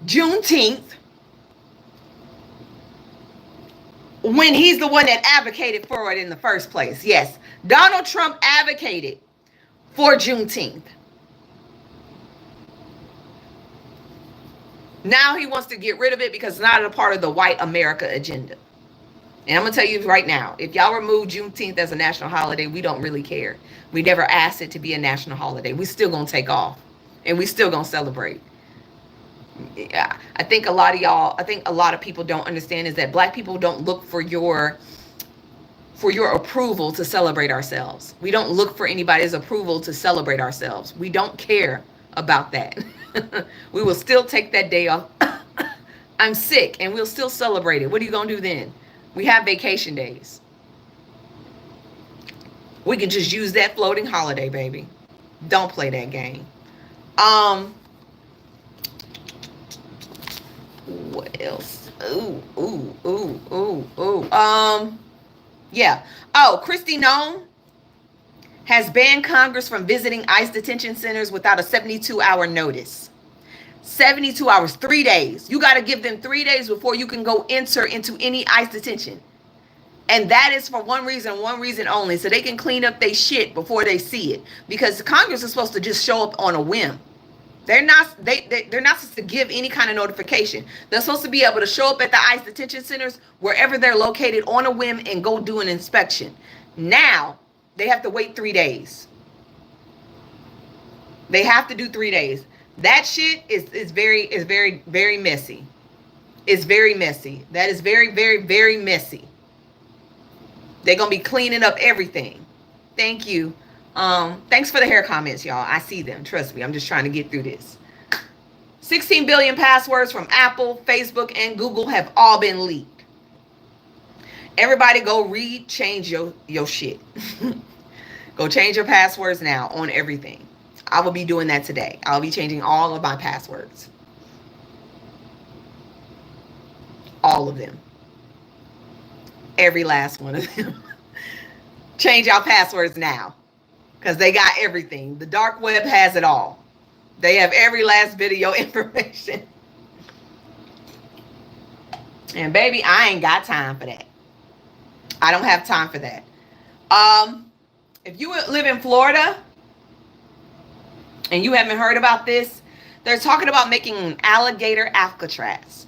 Juneteenth when he's the one that advocated for it in the first place. Yes, Donald Trump advocated for Juneteenth. Now he wants to get rid of it because it's not a part of the white America agenda. And I'm going to tell you right now, if y'all remove Juneteenth as a national holiday, we don't really care. We never asked it to be a national holiday. We still going to take off. And we still going to celebrate. Yeah, I think a lot of people don't understand is that black people don't look for your approval to celebrate ourselves. We don't look for anybody's approval to celebrate ourselves. We don't care about that. We will still take that day off. I'm sick, and we'll still celebrate it. What are you going to do then? We have vacation days. We can just use that floating holiday, baby. Don't play that game. What else? Yeah. Oh, Kristi Noem has banned Congress from visiting ICE detention centers without a 72-hour notice. 72 hours, 3 days. You got to give them 3 days before you can go enter into any ICE detention. And that is for one reason only, so they can clean up their shit before they see it. Because Congress is supposed to just show up on a whim. They're not supposed to give any kind of notification. They're supposed to be able to show up at the ICE detention centers wherever they're located on a whim and go do an inspection. Now, they have to wait 3 days. They have to do 3 days. That shit is very messy. It's very messy. That is very messy. They're going to be cleaning up everything. Thank you. Thanks for the hair comments, y'all. I see them. Trust me. I'm just trying to get through this. 16 billion passwords from Apple, Facebook, and Google have all been leaked. Everybody go change your shit. Go change your passwords now on everything. I will be doing that today. I'll be changing all of my passwords. All of them. Every last one of them. Change our passwords now. Because they got everything. The dark web has it all. They have every last video information. And baby, I ain't got time for that. I don't have time for that. If you live in Florida and you haven't heard about this, they're talking about making an alligator Alcatraz.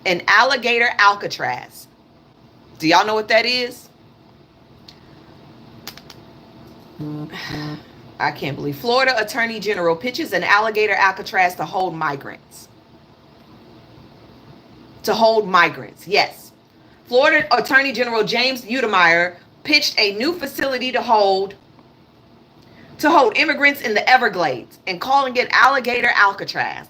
An alligator Alcatraz. Do y'all know what that is? I can't believe. Florida Attorney General pitches an alligator Alcatraz to hold migrants. To hold migrants, yes. Florida Attorney General James Utemeyer pitched a new facility to hold immigrants in the Everglades and calling it Alligator Alcatraz.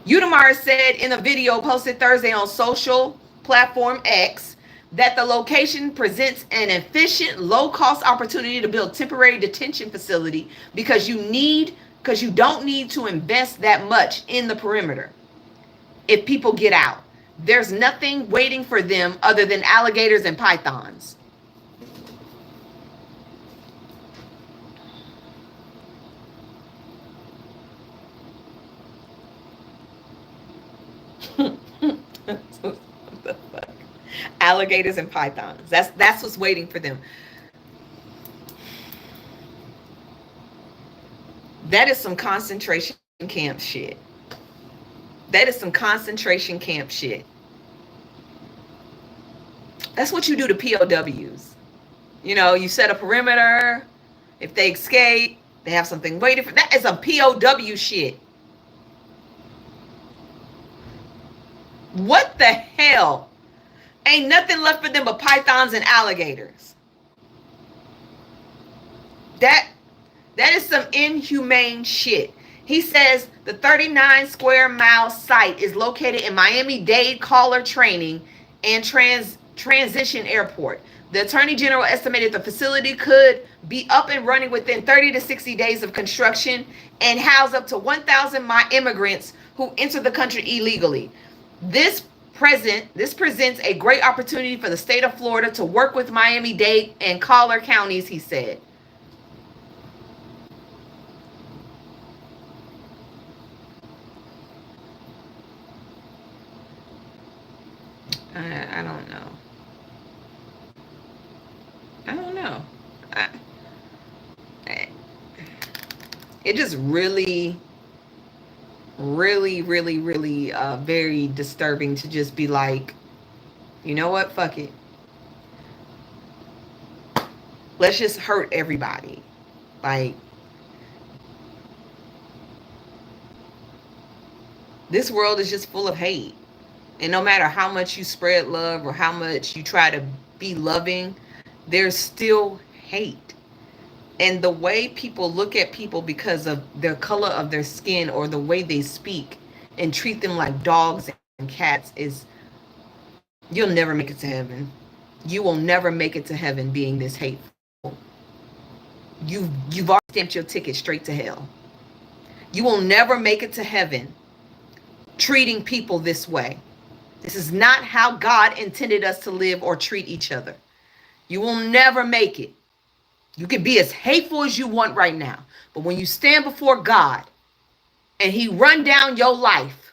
Udemar said in a video posted Thursday on social platform X that the location presents an efficient, low-cost opportunity to build temporary detention facility because you don't need to invest that much in the perimeter. If people get out, there's nothing waiting for them other than alligators and pythons. What the fuck? Alligators and pythons. That's what's waiting for them. That is some concentration camp shit. That is some concentration camp shit. That's what you do to POWs. You know, you set a perimeter. If they escape, they have something waiting for. That is some POW shit. What the hell? Ain't nothing left for them but pythons and alligators. That is some inhumane shit. He says the 39 square mile site is located in Miami-Dade Caller Training and Transition Airport. The Attorney General estimated the facility could be up and running within 30 to 60 days of construction and house up to 1,000 immigrants who enter the country illegally. This presents a great opportunity for the state of Florida to work with Miami-Dade and Collier counties, he said. I don't know. I don't know. It just really very disturbing to just be like, you know what? Fuck it. Let's just hurt everybody. Like, this world is just full of hate. And no matter how much you spread love or how much you try to be loving, there's still hate. And the way people look at people because of their color of their skin or the way they speak and treat them like dogs and cats is, you'll never make it to heaven. You will never make it to heaven being this hateful. You've already stamped your ticket straight to hell. You will never make it to heaven treating people this way. This is not how God intended us to live or treat each other. You will never make it. You can be as hateful as you want right now. But when you stand before God and he run down your life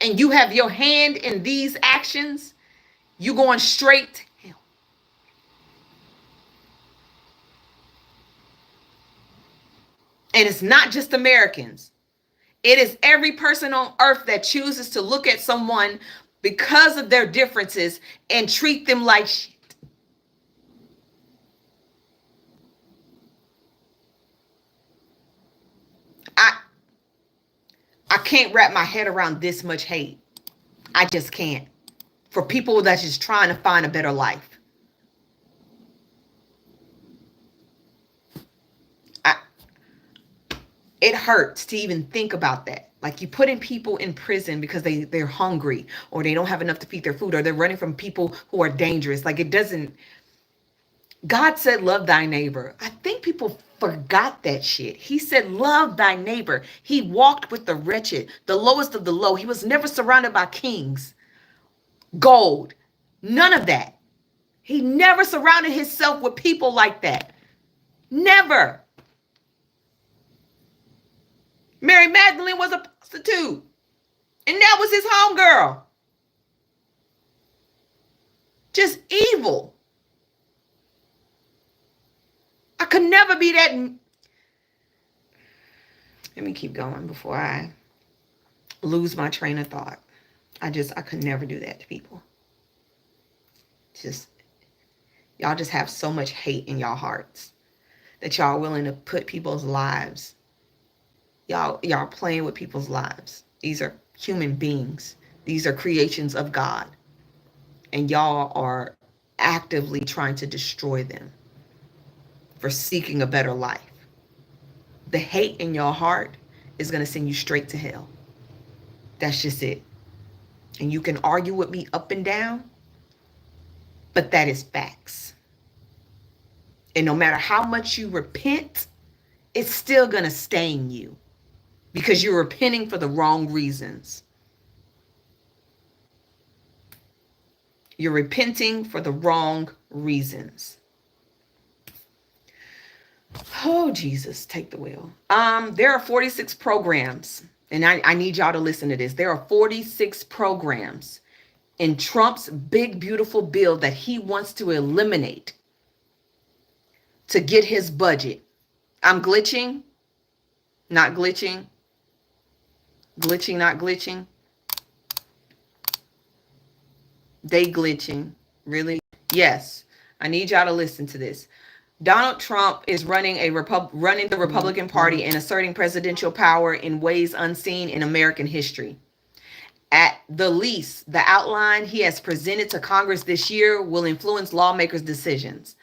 and you have your hand in these actions, you're going straight to hell. And it's not just Americans. It is every person on earth that chooses to look at someone because of their differences and treat them like shit. I can't wrap my head around this much hate. I just can't. For people that's just trying to find a better life. It hurts to even think about that. Like, you putting people in prison because they're hungry or they don't have enough to feed their food or they're running from people who are dangerous. Like, it doesn't. God said, love thy neighbor. I think people forgot that shit. He said, love thy neighbor. He walked with the wretched, the lowest of the low. He was never surrounded by kings, gold, none of that. He never surrounded himself with people like that. Never. Mary Magdalene was a prostitute. And that was his homegirl. Just evil. I could never be that. Let me keep going before I lose my train of thought. I could never do that to people. Y'all just have so much hate in y'all hearts that y'all are willing to put people's lives. Y'all playing with people's lives. These are human beings. These are creations of God. And y'all are actively trying to destroy them for seeking a better life. The hate in your heart is going to send you straight to hell. That's just it. And you can argue with me up and down, but that is facts. And no matter how much you repent, it's still going to stain you because you're repenting for the wrong reasons. You're repenting for the wrong reasons. Oh, Jesus, take the wheel. There are 46 programs, and I need y'all to listen to this. There are 46 programs in Trump's big, beautiful bill that he wants to eliminate to get his budget. I'm glitching, not glitching, glitching, not glitching. They glitching, really? Yes, I need y'all to listen to this. Donald Trump is running the Republican Party and asserting presidential power in ways unseen in American history. At the least, the outline he has presented to Congress this year will influence lawmakers' decisions.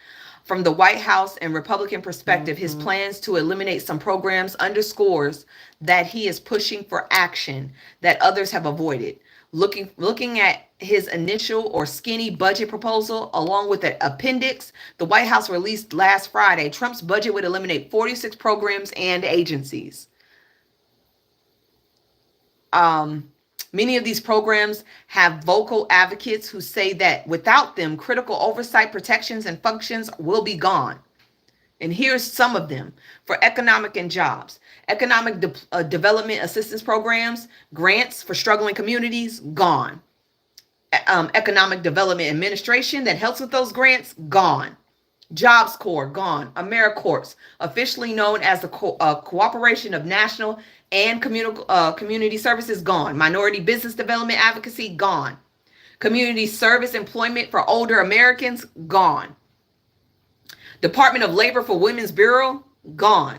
From the White House and Republican perspective, his plans to eliminate some programs underscores that he is pushing for action that others have avoided. Looking at his initial or skinny budget proposal, along with an appendix the White House released last Friday, Trump's budget would eliminate 46 programs and agencies. Many of these programs have vocal advocates who say that without them, critical oversight, protections, and functions will be gone. And here's some of them. For economic and jobs, economic development assistance programs, grants for struggling communities, gone. Economic Development Administration that helps with those grants, gone. Jobs Corps, gone. AmeriCorps, officially known as the Cooperation of National and Community Services, gone. Minority Business Development Advocacy, gone. Community Service Employment for Older Americans, gone. Department of Labor for Women's Bureau, gone.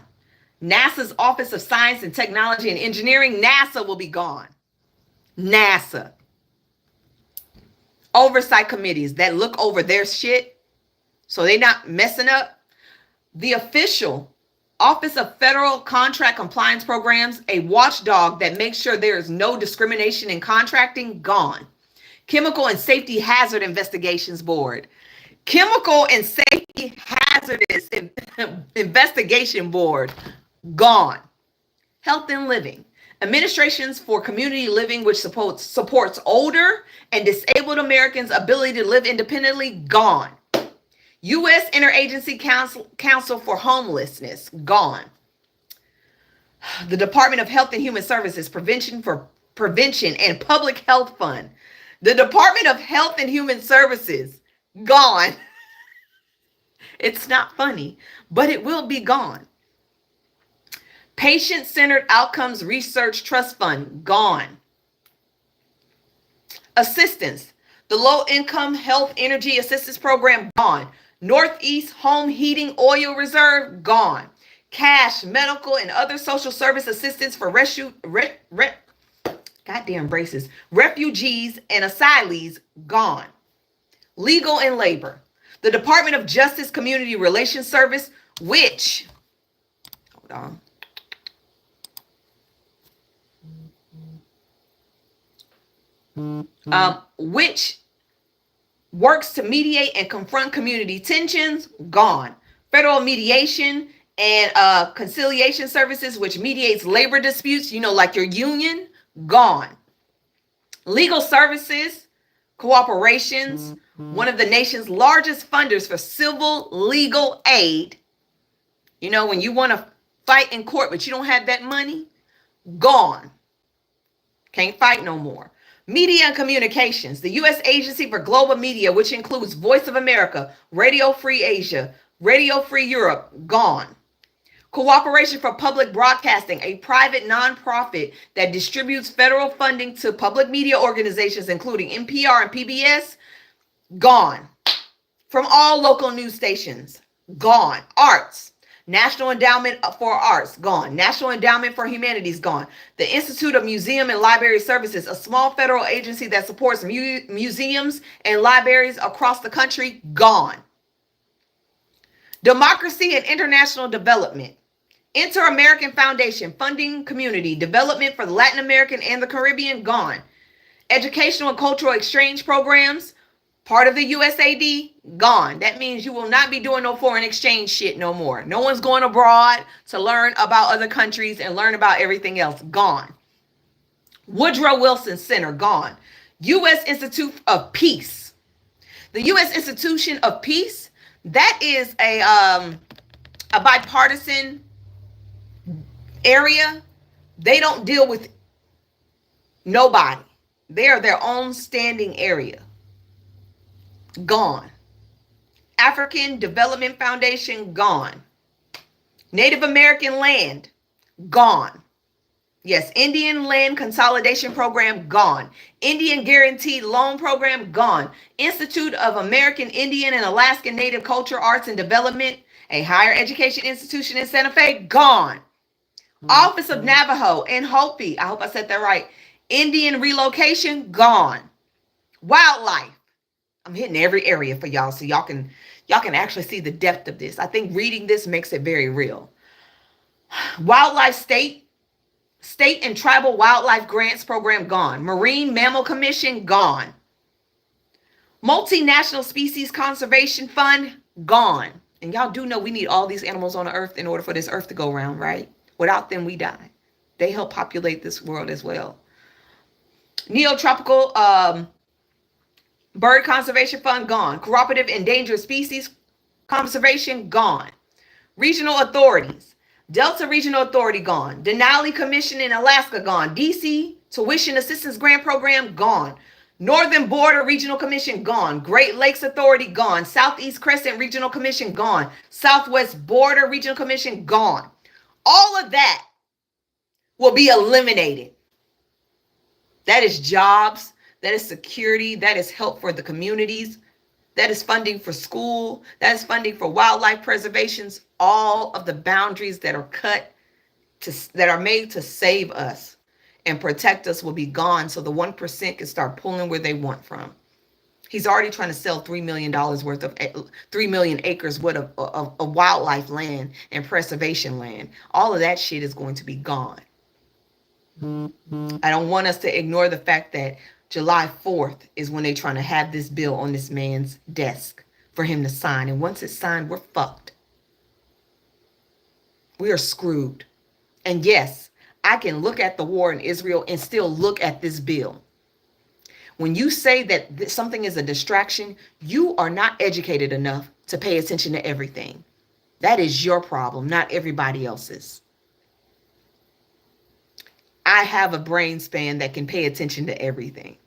NASA's Office of Science and Technology and Engineering, NASA will be gone. NASA. Oversight committees that look over their shit so they're not messing up. The official Office of Federal Contract Compliance Programs, a watchdog that makes sure there is no discrimination in contracting, gone. Chemical and Safety Hazard Investigations Board. Chemical and Safety Hazardous Investigation Board, gone. Health and Living. Administrations for Community Living, which supports older and disabled Americans' ability to live independently, gone. U.S. Interagency Council for Homelessness, gone. The Department of Health and Human Services Prevention and Public Health Fund. The Department of Health and Human Services, gone. It's not funny, but it will be gone. Patient-Centered Outcomes Research Trust Fund, gone. Assistance. The Low Income Health Energy Assistance Program, gone. Northeast Home Heating Oil Reserve, gone. Cash, medical, and other social service assistance for goddamn braces, refugees and asylees, gone. Legal and Labor. The Department of Justice Community Relations Service, which, hold on. Which works to mediate and confront community tensions, gone. Federal Mediation and Conciliation Services, which mediates labor disputes, like your union, gone. Legal Services, Reparations, one of the nation's largest funders for civil legal aid. When you want to fight in court, but you don't have that money, gone. Can't fight no more. Media and Communications, the U.S. Agency for Global Media, which includes Voice of America, Radio Free Asia, Radio Free Europe, gone. Cooperation for Public Broadcasting, a private nonprofit that distributes federal funding to public media organizations, including NPR and PBS, gone. From all local news stations, gone. Arts. National Endowment for Arts, gone. National Endowment for Humanities, gone. The Institute of Museum and Library Services, a small federal agency that supports museums and libraries across the country, gone. Democracy and International Development, Inter-American Foundation, funding community development for the Latin American and the Caribbean, gone. Educational and cultural exchange programs, part of the USAID, gone. That means you will not be doing no foreign exchange shit no more. No one's going abroad to learn about other countries and learn about everything else. Gone. Woodrow Wilson Center, gone. U.S. Institute of Peace. The U.S. Institution of Peace, that is a bipartisan area. They don't deal with nobody. They are their own standing area. Gone. African Development Foundation, gone. Native American land, gone. Yes, Indian Land Consolidation Program, gone. Indian Guaranteed Loan Program, gone. Institute of American Indian and Alaskan Native Culture, Arts and Development, a higher education institution in Santa Fe, gone. Office of Navajo and Hopi, I hope I said that right. Indian relocation, gone. Wildlife. I'm hitting every area for y'all so y'all can actually see the depth of this. I think reading this makes it very real. Wildlife state and tribal wildlife grants program, gone. Marine Mammal Commission, gone. Multinational Species Conservation Fund, gone. And y'all do know we need all these animals on the earth in order for this earth to go around, right? Without them, we die. They help populate this world as well. Neotropical Bird Conservation Fund, gone. Cooperative Endangered Species Conservation, gone. Regional authorities. Delta Regional Authority, gone. Denali Commission in Alaska, gone. DC Tuition Assistance Grant Program, gone. Northern Border Regional Commission, gone. Great Lakes Authority, gone. Southeast Crescent Regional Commission, gone. Southwest Border Regional Commission, gone. All of that will be eliminated. That is jobs. That is security. That is help for the communities. That is funding for school. That is funding for wildlife preservations. All of the boundaries that are cut that are made to save us and protect us will be gone, so the 1% can start pulling where they want from. He's already trying to sell $3 million worth of 3 million acres worth of wildlife land and preservation land. All of that shit is going to be gone. I don't want us to ignore the fact that July 4th is when they're trying to have this bill on this man's desk for him to sign. And once it's signed, we're fucked. We are screwed. And yes, I can look at the war in Israel and still look at this bill. When you say that something is a distraction, you are not educated enough to pay attention to everything. That is your problem, not everybody else's. I have a brain span that can pay attention to everything.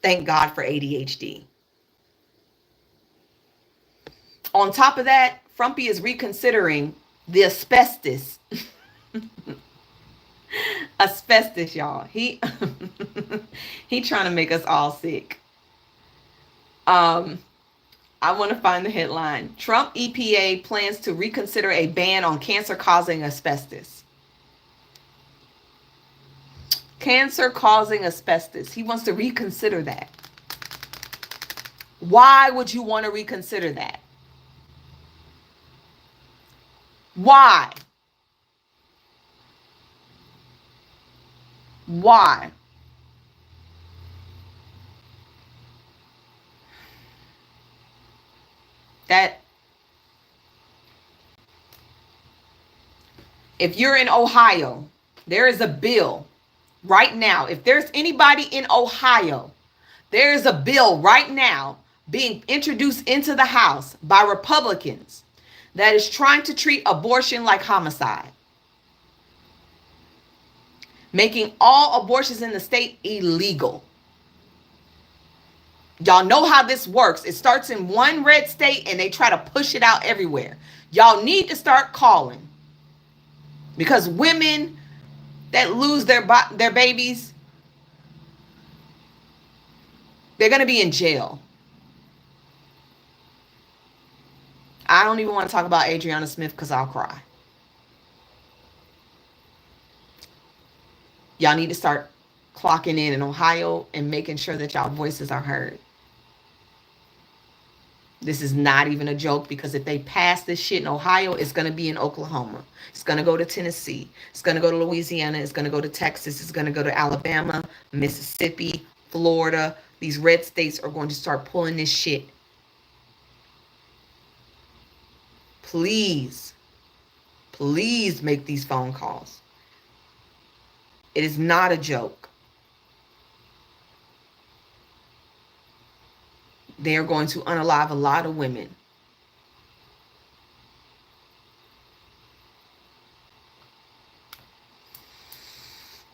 Thank God for ADHD. On top of that, Frumpy is reconsidering the asbestos. Asbestos, y'all. He trying to make us all sick. I want to find the headline. Trump EPA plans to reconsider a ban on cancer-causing asbestos. Cancer-causing asbestos. He wants to reconsider that. Why would you want to reconsider that? Why? Why? That if you're in Ohio, there is a bill right now. If there's anybody in Ohio, there is a bill right now being introduced into the House by Republicans that is trying to treat abortion like homicide, making all abortions in the state illegal. Y'all know how this works. It starts in one red state and they try to push it out everywhere. Y'all need to start calling, because women that lose their babies, they're going to be in jail. I don't even want to talk about Adriana Smith because I'll cry. Y'all need to start clocking in Ohio and making sure that y'all voices are heard. This is not even a joke, because if they pass this shit in Ohio, it's going to be in Oklahoma. It's going to go to Tennessee. It's going to go to Louisiana. It's going to go to Texas. It's going to go to Alabama, Mississippi, Florida. These red states are going to start pulling this shit. Please, please make these phone calls. It is not a joke. They are going to unalive a lot of women.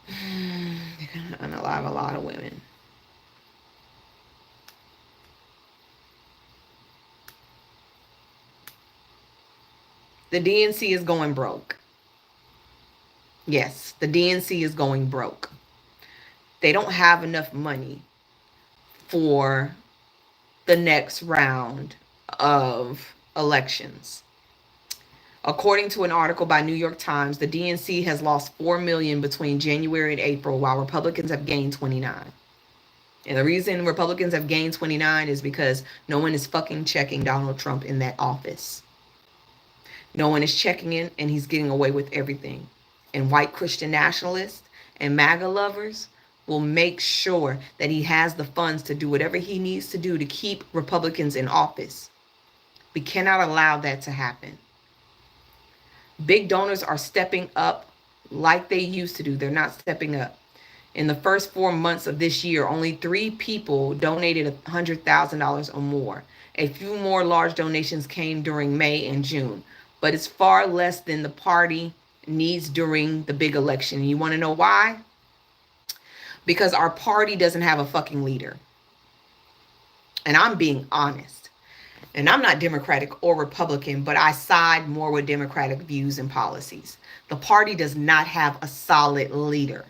They're going to unalive a lot of women. The DNC is going broke. Yes, the DNC is going broke. They don't have enough money for the next round of elections. According to an article by New York Times, the DNC has lost $4 million between January and April, while Republicans have gained 29. And the reason Republicans have gained 29 is because no one is fucking checking Donald Trump in that office. No one is checking in, and he's getting away with everything. And white Christian nationalists and MAGA lovers will make sure that he has the funds to do whatever he needs to do to keep Republicans in office. We cannot allow that to happen. Big donors are stepping up like they used to do. They're not stepping up. In the first 4 months of this year, only 3 people donated $100,000 or more. A few more large donations came during May and June, but it's far less than the party needs during the big election. And you want to know why? Because our party doesn't have a fucking leader. And I'm being honest. And I'm not Democratic or Republican, but I side more with Democratic views and policies. The party does not have a solid leader.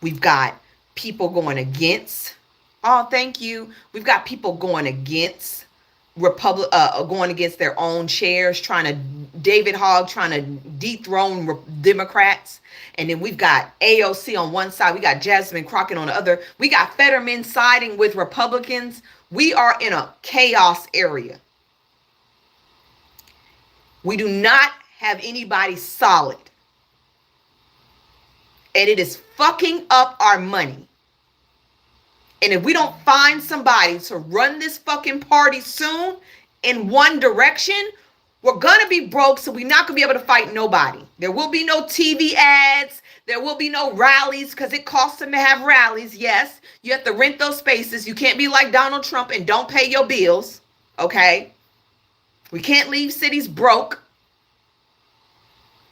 We've got people going against. Oh, thank you. We've got people going against going against their own chairs, David Hogg trying to dethrone Democrats. And then we've got AOC on one side. We got Jasmine Crockett on the other. We got Fetterman siding with Republicans. We are in a chaos area. We do not have anybody solid. And it is fucking up our money. And if we don't find somebody to run this fucking party soon in one direction, we're going to be broke, so we're not going to be able to fight nobody. There will be no TV ads. There will be no rallies, because it costs them to have rallies. Yes, you have to rent those spaces. You can't be like Donald Trump and don't pay your bills, okay? We can't leave cities broke.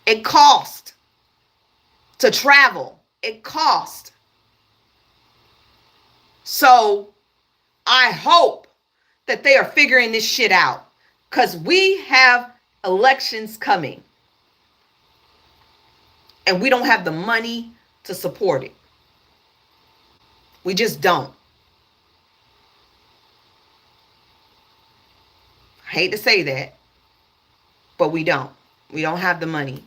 It costs to travel. It costs. So I hope that they are figuring this shit out, because we have elections coming and we don't have the money to support it. We just don't. I hate to say that, but we don't. We don't have the money.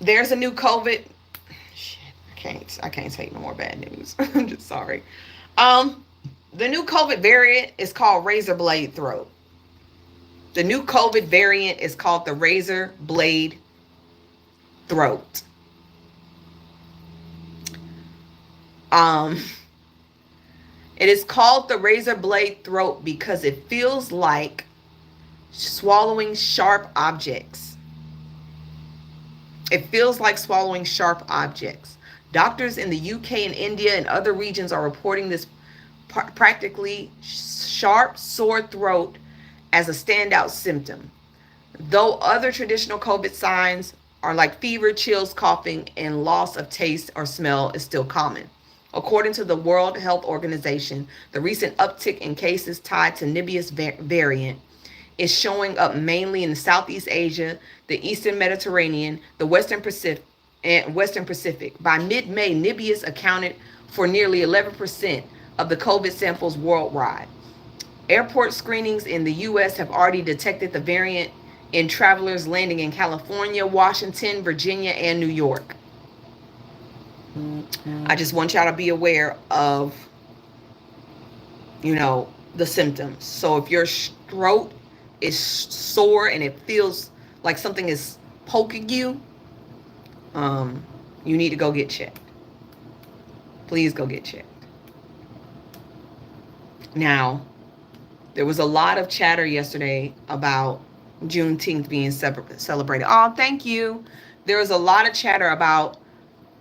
There's a new COVID. Shit, I can't take no more bad news. I'm just sorry. The new COVID variant is called razor blade throat. The new COVID variant is called the razor blade throat. It is called the razor blade throat because it feels like swallowing sharp objects. It feels like swallowing sharp objects. Doctors in the UK and India and other regions are reporting this practically sharp, sore throat as a standout symptom. Though other traditional COVID signs are like fever, chills, coughing, and loss of taste or smell is still common. According to the World Health Organization, the recent uptick in cases tied to Nibius variant is showing up mainly in Southeast Asia, the Eastern Mediterranean, the Western Pacific. By mid-May, Nibius accounted for nearly 11% of the COVID samples worldwide. Airport screenings in the U.S. have already detected the variant in travelers landing in California, Washington, Virginia, and New York. I just want y'all to be aware of, the symptoms. So if your throat is sore and it feels like something is poking you, you need to go get checked. Please go get checked. Now, there was a lot of chatter yesterday about Juneteenth being celebrated. Oh, thank you. There was a lot of chatter about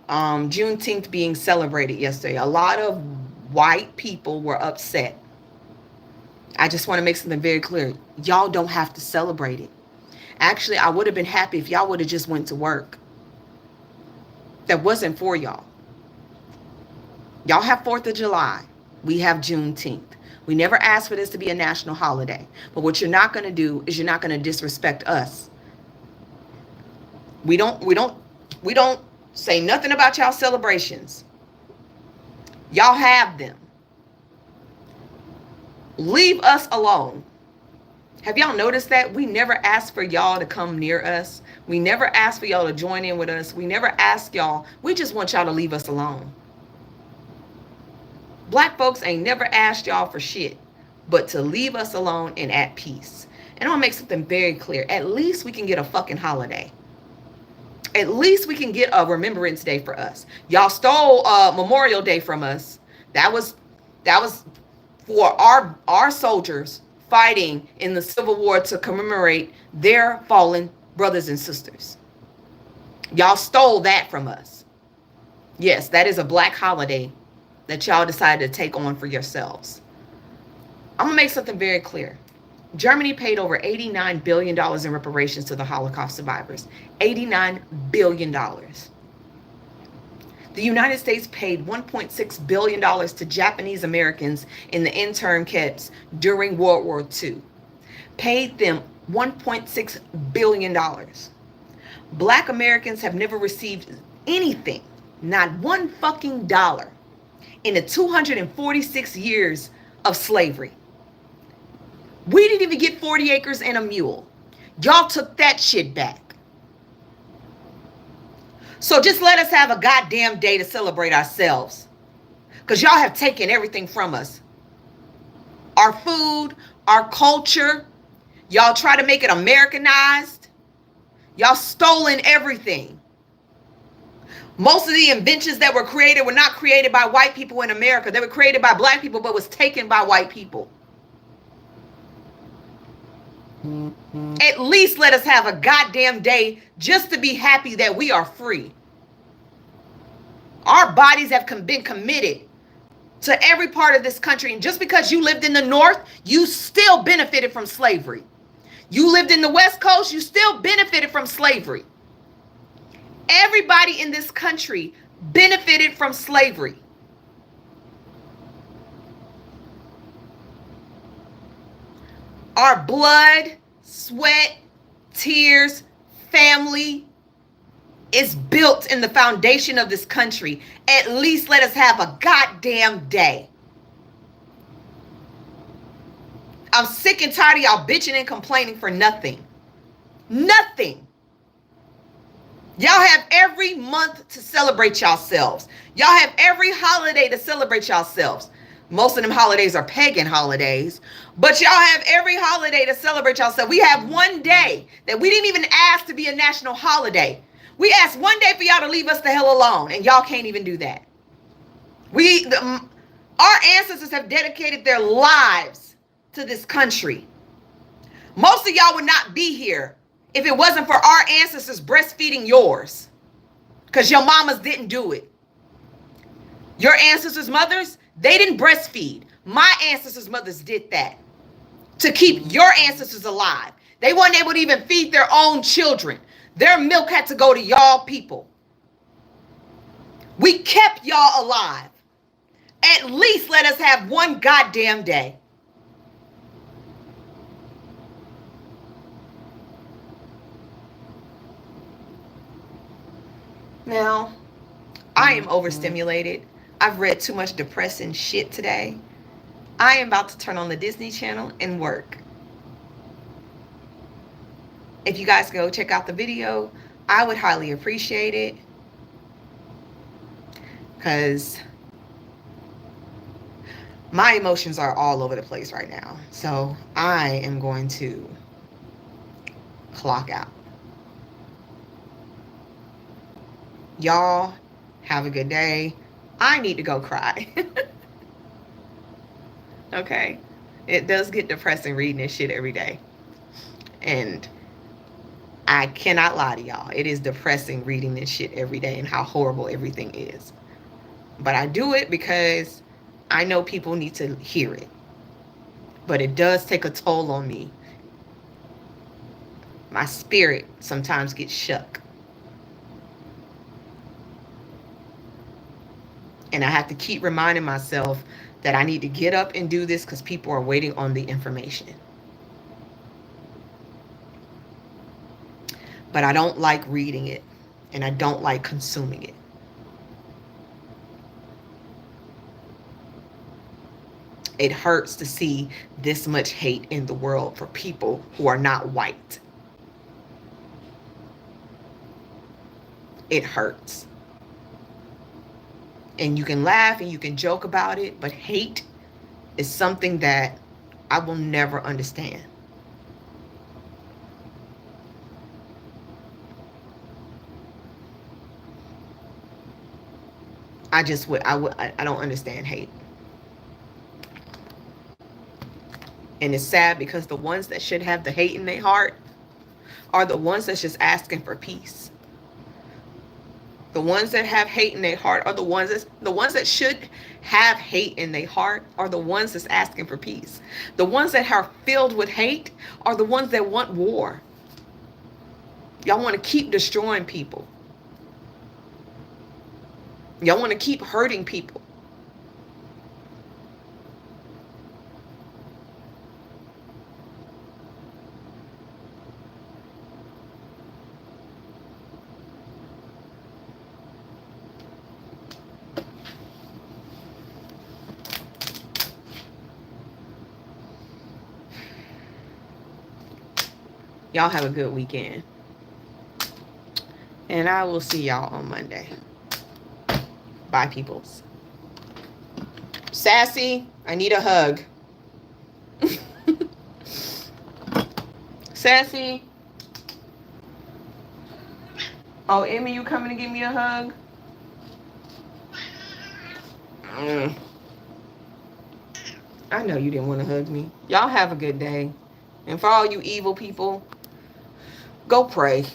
Juneteenth being celebrated yesterday. A lot of white people were upset. I just want to make something very clear. Y'all don't have to celebrate it. Actually, I would have been happy if y'all would have just went to work. That wasn't for y'all. Y'all have 4th of July. We have Juneteenth. We never asked for this to be a national holiday. But what you're not going to do is you're not going to disrespect us. We don't say nothing about y'all celebrations. Y'all have them. Leave us alone. Have y'all noticed that? We never asked for y'all to come near us. We never asked for y'all to join in with us. We never asked y'all. We just want y'all to leave us alone. Black folks ain't never asked y'all for shit but to leave us alone and at peace. And I'm gonna make something very clear. At least we can get a fucking holiday. At least we can get a Remembrance Day for us. Y'all stole Memorial Day from us. That was for our soldiers fighting in the Civil War to commemorate their fallen brothers and sisters. Y'all stole that from us. Yes, that is a black holiday that y'all decided to take on for yourselves. I'm going to make something very clear. Germany paid over $89 billion in reparations to the Holocaust survivors. $89 billion. The United States paid $1.6 billion to Japanese Americans in the intern camps during World War II. Paid them $1.6 billion. Black Americans have never received anything, not one fucking dollar, in the 246 years of slavery. We didn't even get 40 acres and a mule. Y'all took that shit back. So just let us have a goddamn day to celebrate ourselves. Because y'all have taken everything from us. Our food, our culture. Y'all try to make it Americanized. Y'all stolen everything. Most of the inventions that were created were not created by white people in America. They were created by black people, but was taken by white people. At least let us have a goddamn day just to be happy that we are free. Our bodies have been committed to every part of this country. And just because you lived in the North, you still benefited from slavery. You lived in the West Coast, you still benefited from slavery. Everybody in this country benefited from slavery. Our blood, sweat, tears, family is built in the foundation of this country. At least let us have a goddamn day. I'm sick and tired of y'all bitching and complaining for nothing. Nothing. Y'all have every month to celebrate yourselves. Y'all have every holiday to celebrate yourselves. Most of them holidays are pagan holidays, but y'all have every holiday to celebrate yourself. We have one day that we didn't even ask to be a national holiday. We asked one day for y'all to leave us the hell alone, and y'all can't even do that. Our ancestors have dedicated their lives to this country. Most of y'all would not be here if it wasn't for our ancestors breastfeeding yours, because your mamas didn't do it. Your ancestors' mothers, they didn't breastfeed. My ancestors' mothers did that to keep your ancestors alive. They weren't able to even feed their own children. Their milk had to go to y'all people. We kept y'all alive. At least let us have one goddamn day. Now, I am overstimulated. I've read too much depressing shit today. I am about to turn on the Disney Channel and work. If you guys go check out the video, I would highly appreciate it. Because my emotions are all over the place right now. So I am going to clock out. Y'all have a good day. I need to go cry. Okay? It does get depressing reading this shit every day. And I cannot lie to y'all. It is depressing reading this shit every day and how horrible everything is. But I do it because I know people need to hear it. But it does take a toll on me. My spirit sometimes gets shook. And I have to keep reminding myself that I need to get up and do this because people are waiting on the information. But I don't like reading it. And I don't like consuming it. It hurts to see this much hate in the world for people who are not white. It hurts. And you can laugh and you can joke about it, but hate is something that I will never understand. I don't understand hate. And it's sad because the ones that should have the hate in their heart are the ones that's just asking for peace. The ones that have hate in their heart are the ones that should have hate in their heart are the ones that's asking for peace. The ones that are filled with hate are the ones that want war. Y'all want to keep destroying people. Y'all want to keep hurting people. Y'all have a good weekend. And I will see y'all on Monday. Bye, peoples. Sassy, I need a hug. Sassy. Oh, Emmy, you coming to give me a hug? I know you didn't want to hug me. Y'all have a good day. And for all you evil people, go pray.